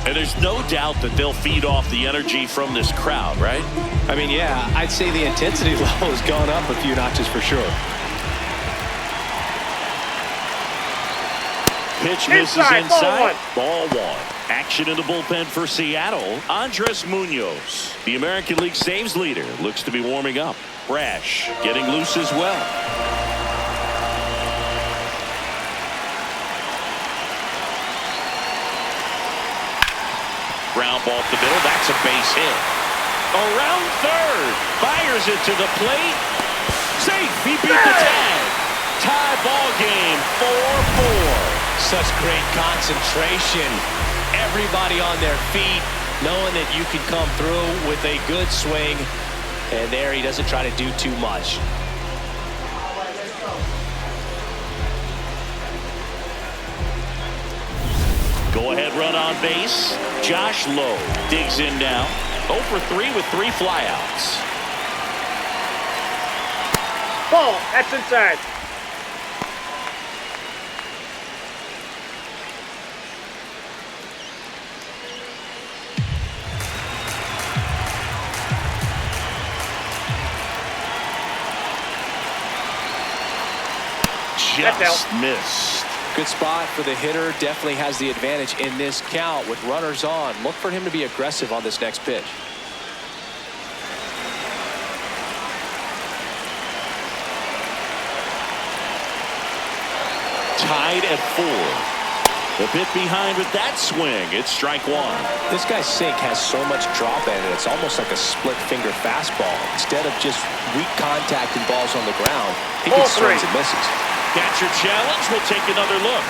And there's no doubt that they'll feed off the energy from this crowd, right? I mean, yeah, I'd say the intensity level has gone up a few notches for sure. Pitch misses Inside, Ball one. Action in the bullpen for Seattle. Andres Munoz, the American League saves leader, looks to be warming up. Brash getting loose as well. Ground ball up the middle. That's a base hit. Around third. Fires it to the plate. Safe. He beat the tag. Tie ball game. 4-4. Such great concentration. Everybody on their feet, knowing that you can come through with a good swing. And there he doesn't try to do too much. Go ahead run on base. Josh Lowe digs in now. 0 for 3 with 3 flyouts. Ball. That's inside. Just missed. Good spot for the hitter. Definitely has the advantage in this count with runners on. Look for him to be aggressive on this next pitch. Tied at 4. The bit behind with that swing. It's strike 1. This guy's sink has so much drop in it. It's almost like a split finger fastball. Instead of just weak contact and balls on the ground, he gets swings and misses. Catcher challenge. We'll take another look.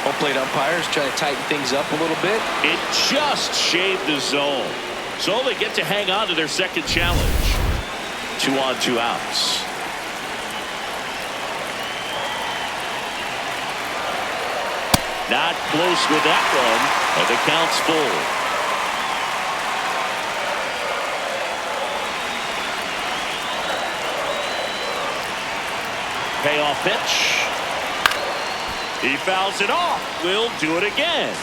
Home plate umpires trying to tighten things up a little bit. It just shaved the zone. So they get to hang on to their second challenge. 2 on, 2 outs. Not close with that one, and the count's full. Payoff pitch. He fouls it off. We'll do it again.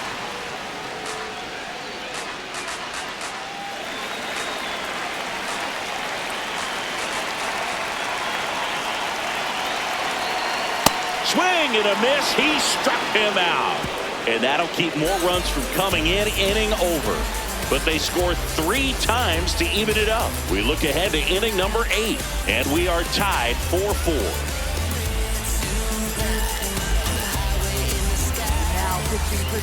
Swing and a miss. He struck him out. And that'll keep more runs from coming in. Inning over. But they score 3 times to even it up. We look ahead to inning number 8. And we are tied 4-4.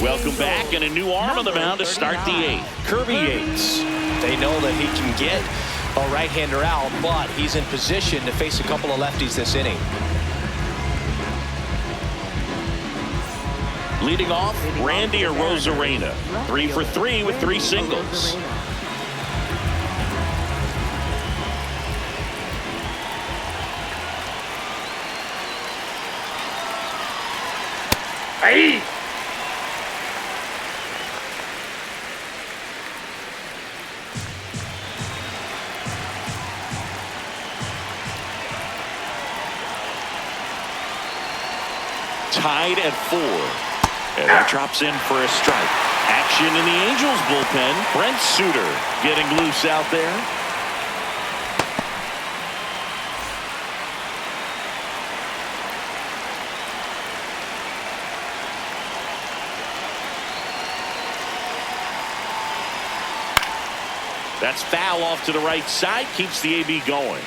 Welcome back, and a new arm on the mound to start the 8th. Kirby Yates. They know that he can get a right-hander out, but he's in position to face a couple of lefties this inning. Leading off, Randy Arozarena. 3 for 3 with 3 singles. Hey! Tied at 4. And he drops in for a strike. Action in the Angels bullpen. Brent Suter getting loose out there. That's foul off to the right side. Keeps the AB going.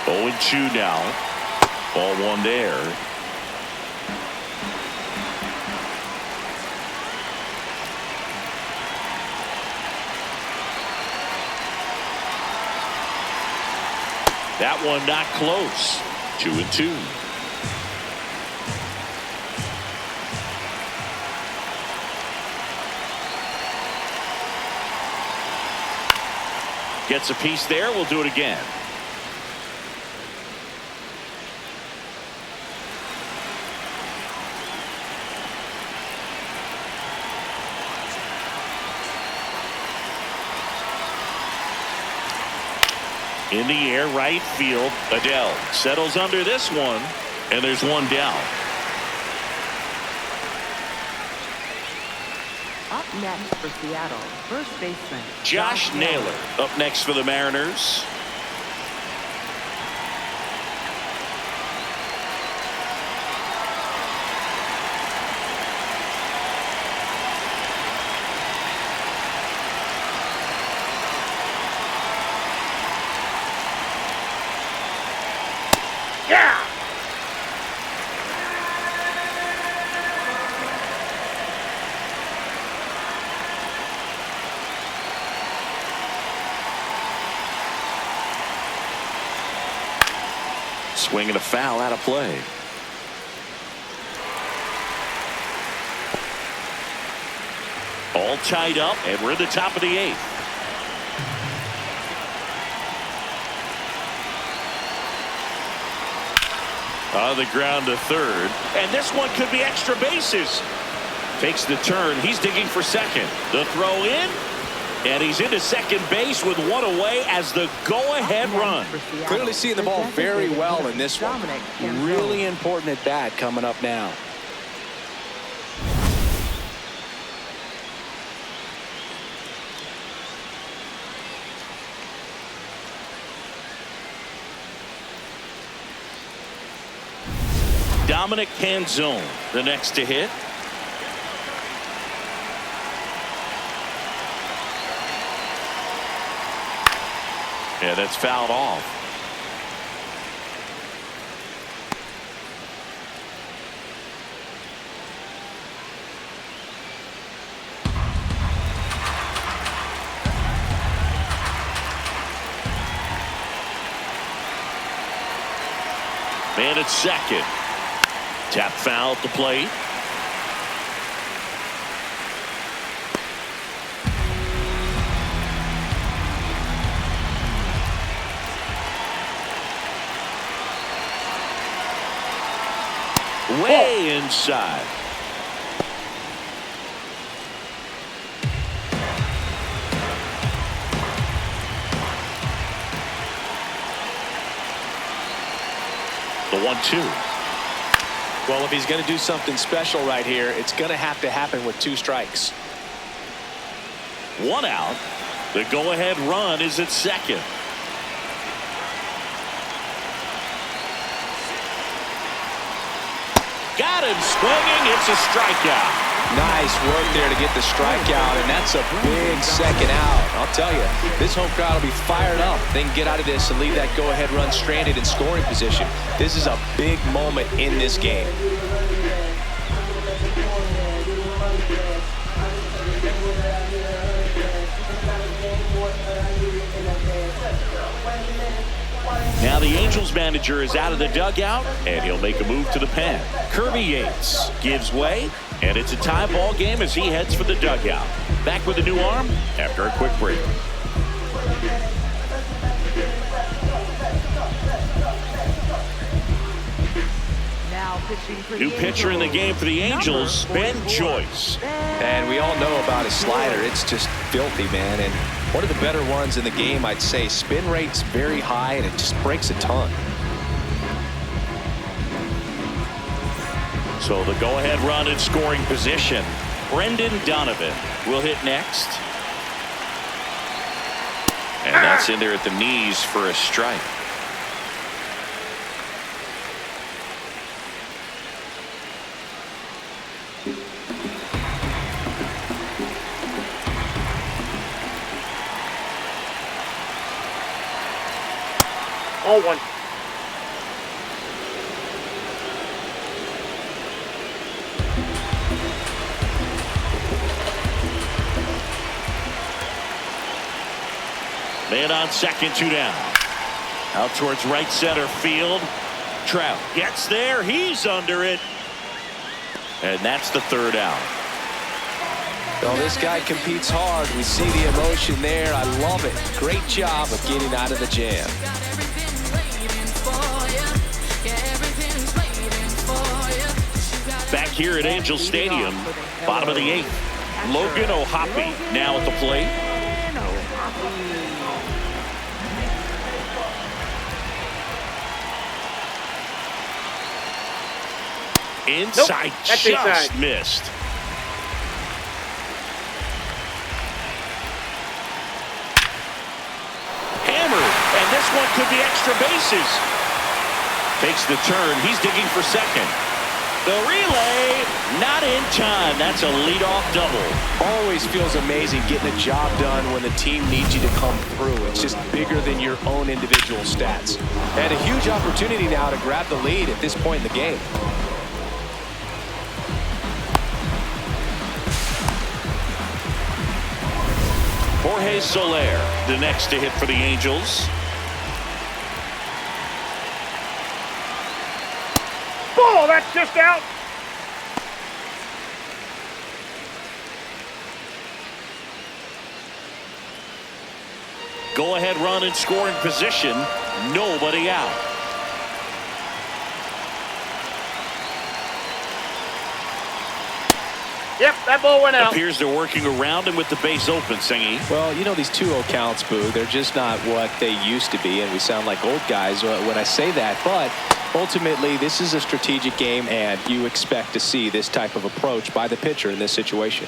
Oh, and 2 now. Ball 1 there. That one not close. 2-2. Gets a piece there. We'll do it again. In the air, right field. Adele settles under this one, and there's one down. Up next for Seattle, first baseman Josh Naylor up next for the Mariners. Yeah! Swing and a foul out of play. All tied up, and we're at the top of the 8th. On the ground to third, and this one could be extra bases. Takes the turn. He's digging for second. The throw in, and he's into second base with one away as the go-ahead run. Clearly seeing the ball very well in this one. Really important at bat coming up now. Dominic Canzone, the next to hit. Yeah, that's fouled off. Man at second. Tap foul at the plate. Way inside. The 1-2. Well, if he's going to do something special right here, it's going to have to happen with 2 strikes. 1 out. The go-ahead run is at second. Got him swinging. It's a strikeout. Nice work there to get the strikeout, and that's a big second out. I'll tell you, this home crowd will be fired up. They can get out of this and leave that go-ahead run stranded in scoring position. This is a big moment in this game. Now the Angels manager is out of the dugout, and he'll make a move to the pen. Kirby Yates gives way, and it's a tie ball game as he heads for the dugout. Back with a new arm after a quick break. Now pitching for New the pitcher in the Angels, game for the Angels, number Ben 44. Joyce. And we all know about his slider. It's just filthy, man. And one of the better ones in the game, I'd say. Spin rate's very high, and it just breaks a ton. So the go-ahead run in scoring position. Brendan Donovan will hit next. And that's in there at the knees for a strike. All 1. Man on second, 2 down. Out towards right center field. Trout gets there. He's under it. And that's the third out. Well, this guy competes hard. We see the emotion there. I love it. Great job of getting out of the jam. Back here at Angel Stadium, bottom of the 8th. Logan O'Hoppe now at the plate. Inside, Nope, that's just inside. missed. Hammered, and this one could be extra bases. Takes the turn. He's digging for second. The relay, not in time. That's a leadoff double. Always feels amazing getting a job done when the team needs you to come through. It's just bigger than your own individual stats. And a huge opportunity now to grab the lead at this point in the game. Jorge Soler, the next to hit for the Angels. Ball, that's just out. Go ahead run in scoring position. Nobody out. Yep, that ball went out. Appears they're working around him with the base open, Singy. Well, you know, these 2-0 counts, Boo, they're just not what they used to be, and we sound like old guys when I say that. But ultimately, this is a strategic game, and you expect to see this type of approach by the pitcher in this situation.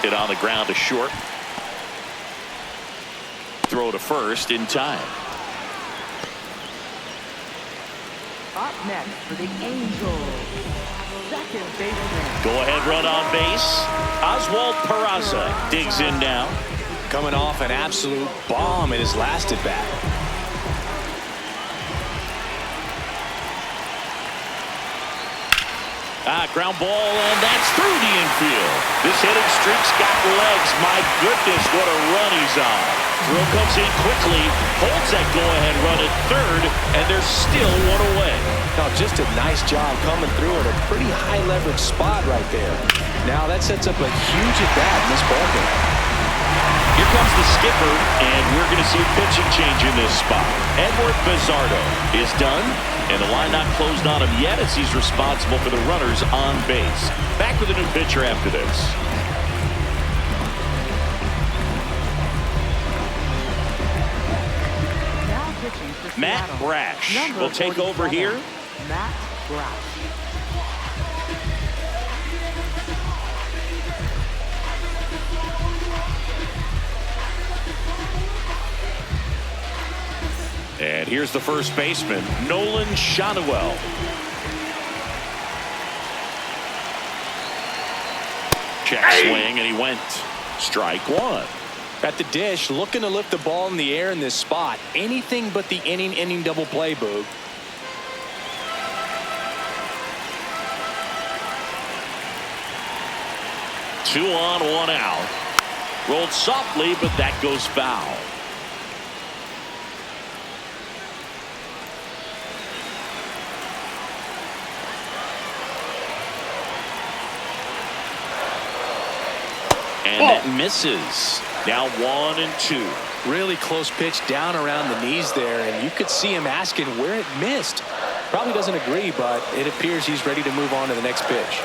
Hit on the ground to short. Throw to first in time. Up next for the Angels, second baseman. Go ahead run on base. Oswald Peraza digs in now. Coming off an absolute bomb in his last at bat. Ground ball, and that's through the infield. This hitting streak's got legs. My goodness, what a run he's on. Throw comes in quickly, holds that go-ahead run at third, and they're still one away. Now, just a nice job coming through at a pretty high leverage spot right there. Now that sets up a huge at bat in this ballgame. Here comes the skipper, and we're going to see a pitching change in this spot. Edward Bizardo is done, and the line not closed on him yet as he's responsible for the runners on base. Back with a new pitcher after this. Now pitching for Matt Seattle, Brash number will take over 47, here. Matt Brash. And here's the first baseman, Nolan Shanuel. Check swing, and he went. Strike one. At the dish, looking to lift the ball in the air in this spot. Anything but the inning double play, Boog. Two on, one out. Rolled softly, but that goes foul. And that misses. Now 1-2. Really close pitch down around the knees there, and you could see him asking where it missed. Probably doesn't agree, but it appears he's ready to move on to the next pitch.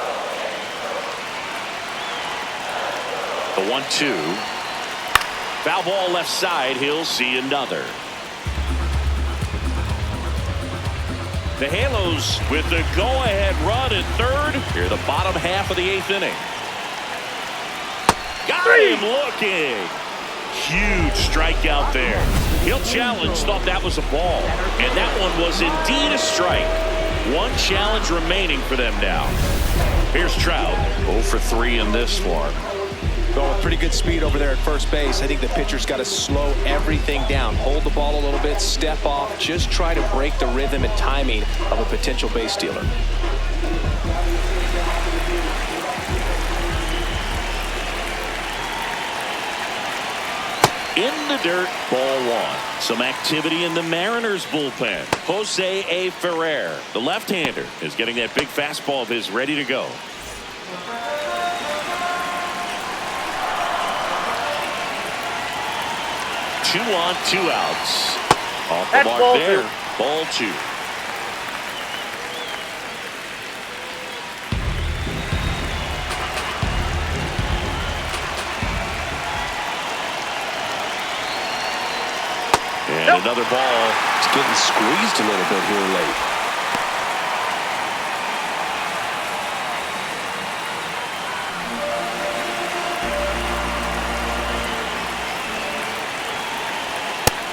The 1-2. Foul ball left side. He'll see another. The Halos with the go-ahead run at third. Here the bottom half of the 8th inning. Got him looking. Huge strikeout there. He'll challenge. Thought that was a ball. And that one was indeed a strike. One challenge remaining for them now. Here's Trout. 0 for 3 in this one. Well, with pretty good speed over there at first base, I think the pitcher's got to slow everything down. Hold the ball a little bit, step off, just try to break the rhythm and timing of a potential base stealer. In the dirt, ball one. Some activity in the Mariners bullpen. Jose A. Ferrer, the left-hander, is getting that big fastball of his ready to go. 2 on, 2 outs. Off the mark there. Ball 2. And another ball. It's getting squeezed a little bit here late.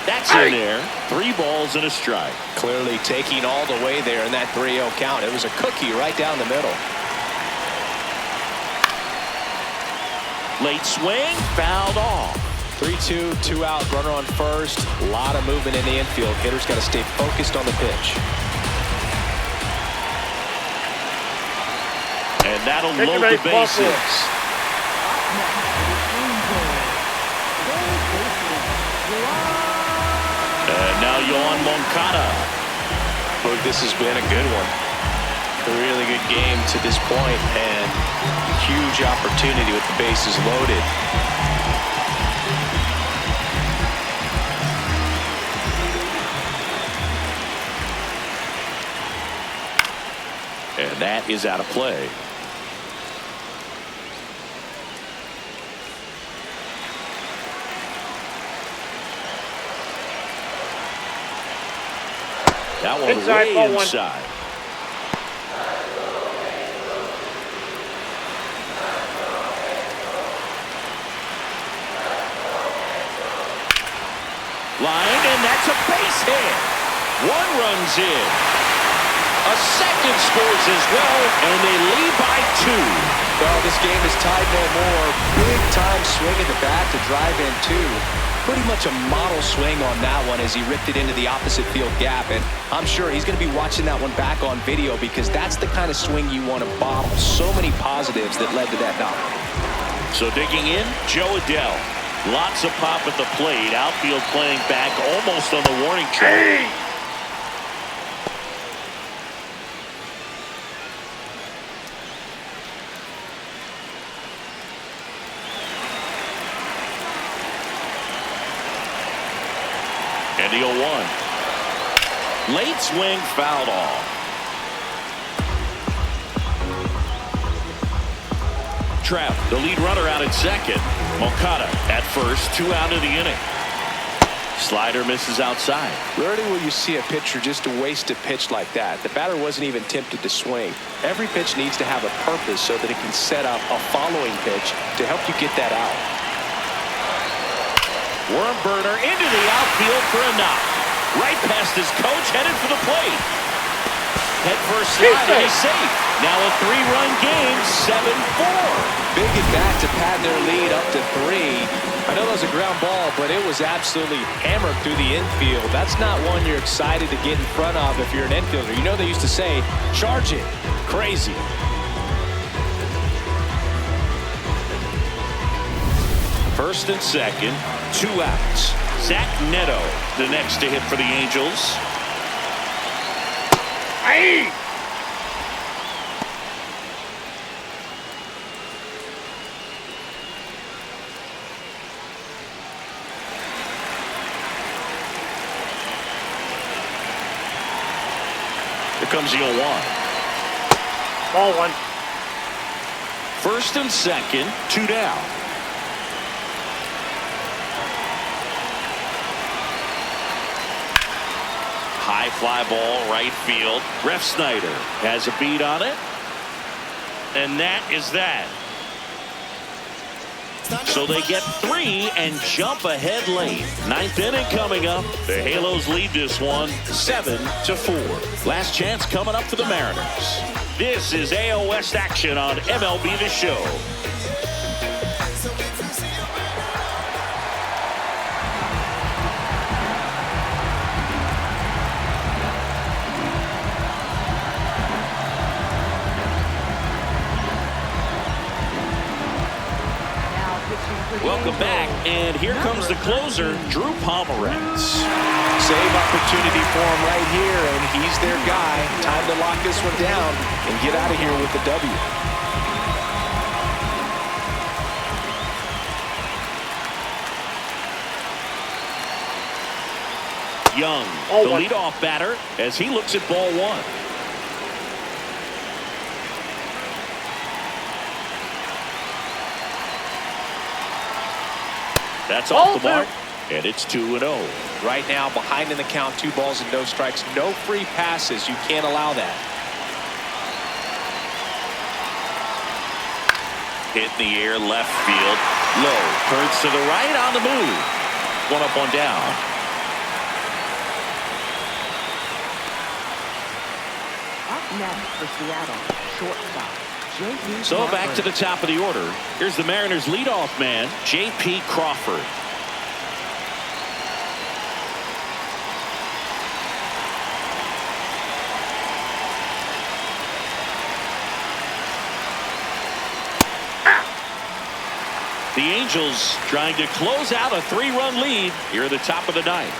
That's in there. 3 balls and a strike. Clearly taking all the way there in that 3-0 count. It was a cookie right down the middle. Late swing, fouled off. 3-2, 2 out, runner on first. A lot of movement in the infield. Hitter's got to stay focused on the pitch. And that'll load the bases. And now Yohan Moncada. Look, this has been a good one. A really good game to this point, and a huge opportunity with the bases loaded. And that is out of play. That one Inside, way ball 1. inside. Line, and that's a base hit. 1 runs in. A second scores as well, and they lead by 2. Well, this game is tied no more. Big time swing at the bat to drive in 2. Pretty much a model swing on that one as he ripped it into the opposite field gap, and I'm sure he's going to be watching that one back on video because that's the kind of swing you want to bottle. So many positives that led to that knock. So digging in, Joe Adele. Lots of pop at the plate. Outfield playing back almost on the warning track. And the 0-1. Late swing, fouled off. Trout, the lead runner, out at second. Moncada at first, 2 out of the inning. Slider misses outside. Rarely will you see a pitcher just waste a pitch like that. The batter wasn't even tempted to swing. Every pitch needs to have a purpose so that it can set up a following pitch to help you get that out. Worm burner into the outfield for a knock. Right past his coach, headed for the plate. Head first slide, and he's safe. Now a 3-run game, 7-4. Big at bat to pad their lead up to 3. I know that was a ground ball, but it was absolutely hammered through the infield. That's not one you're excited to get in front of if you're an infielder. You know they used to say, charge it. Crazy. First and second, 2 outs. Zach Neto, the next to hit for the Angels. Aye. Here comes the 0-1. Ball 1. First and second, 2 down. High fly ball, right field. Ref Snyder has a beat on it. And that is that. So they get 3 and jump ahead late. 9th inning coming up. The Halos lead this one 7-4. Last chance coming up for the Mariners. This is AL West action on MLB The Show. welcome back. And here comes the closer, Drew Pomeranz. Save opportunity for him right here, and he's their guy. Time to lock this one down and get out of here with the W. Young, the leadoff batter, as he looks at ball one. That's off the mark, and it's 2-0. Right now, behind in the count, 2 balls and no strikes. No free passes. You can't allow that. Hit in the air, left field, low. Turns to the right on the move. 1 up, 1 down. Up next for Seattle, shortstop, J.P. So back to the top of the order. Here's the Mariners' leadoff man, J.P. Crawford. The Angels trying to close out a 3-run lead here at the top of the ninth.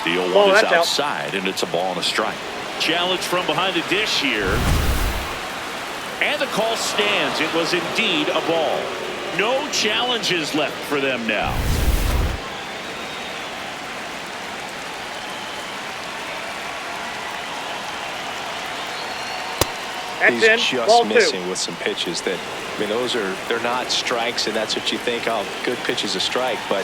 The 0-1 is outside, and it's a ball and a strike. Challenge from behind the dish here. And the call stands. It was indeed a ball. No challenges left for them now. He's just missing with some pitches that, I mean, they're not strikes, and that's what you think, oh, good pitch is a strike, but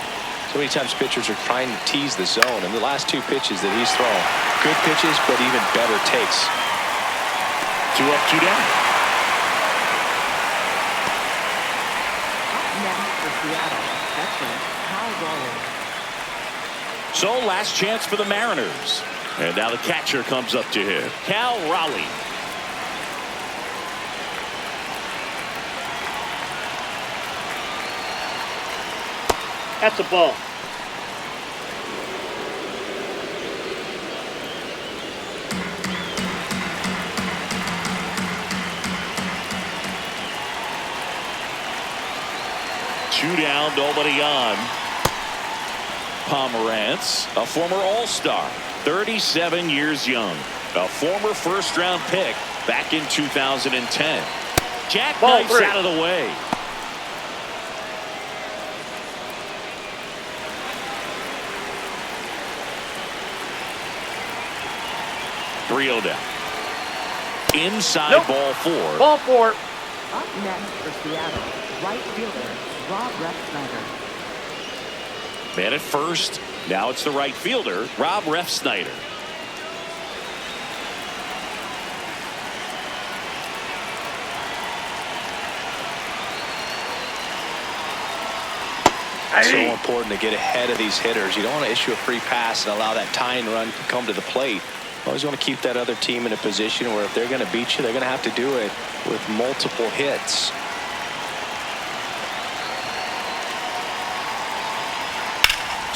so many times pitchers are trying to tease the zone, and the last 2 pitches that he's thrown, good pitches, but even better takes. 2 up, 2 down. Up next for Seattle, veteran Cal Raleigh. So last chance for the Mariners. And now the catcher comes up to him, Cal Raleigh. That's a ball. Two down, nobody on. Pomeranz, a former All-Star, 37 years young, a former first-round pick back in 2010. Jackknifes out of the way. Down. Inside ball 4. Ball 4. Up next for Seattle, right fielder Rob Refsnyder. Man at first. Now it's the right fielder, Rob Refsnyder. So important to get ahead of these hitters. You don't want to issue a free pass and allow that tying run to come to the plate. Always want to keep that other team in a position where if they're going to beat you, they're going to have to do it with multiple hits.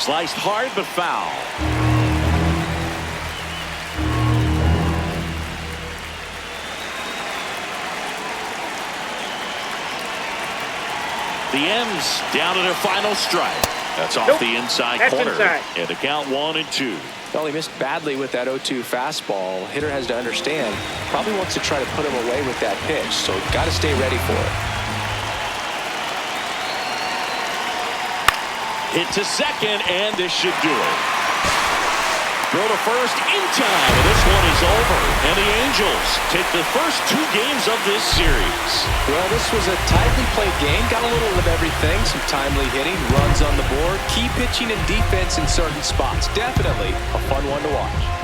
Sliced hard but foul. The M's down to their final strike. That's off the inside corner. And the count 1-2. Well, he missed badly with that 0-2 fastball. Hitter has to understand, probably wants to try to put him away with that pitch, so got to stay ready for it. Hit to second, and this should do it. Throw to first in time, and this one is over. And the Angels take the first 2 games of this series. Well, this was a tightly played game. Got a little of everything. Some timely hitting, runs on the board, key pitching and defense in certain spots. Definitely a fun one to watch.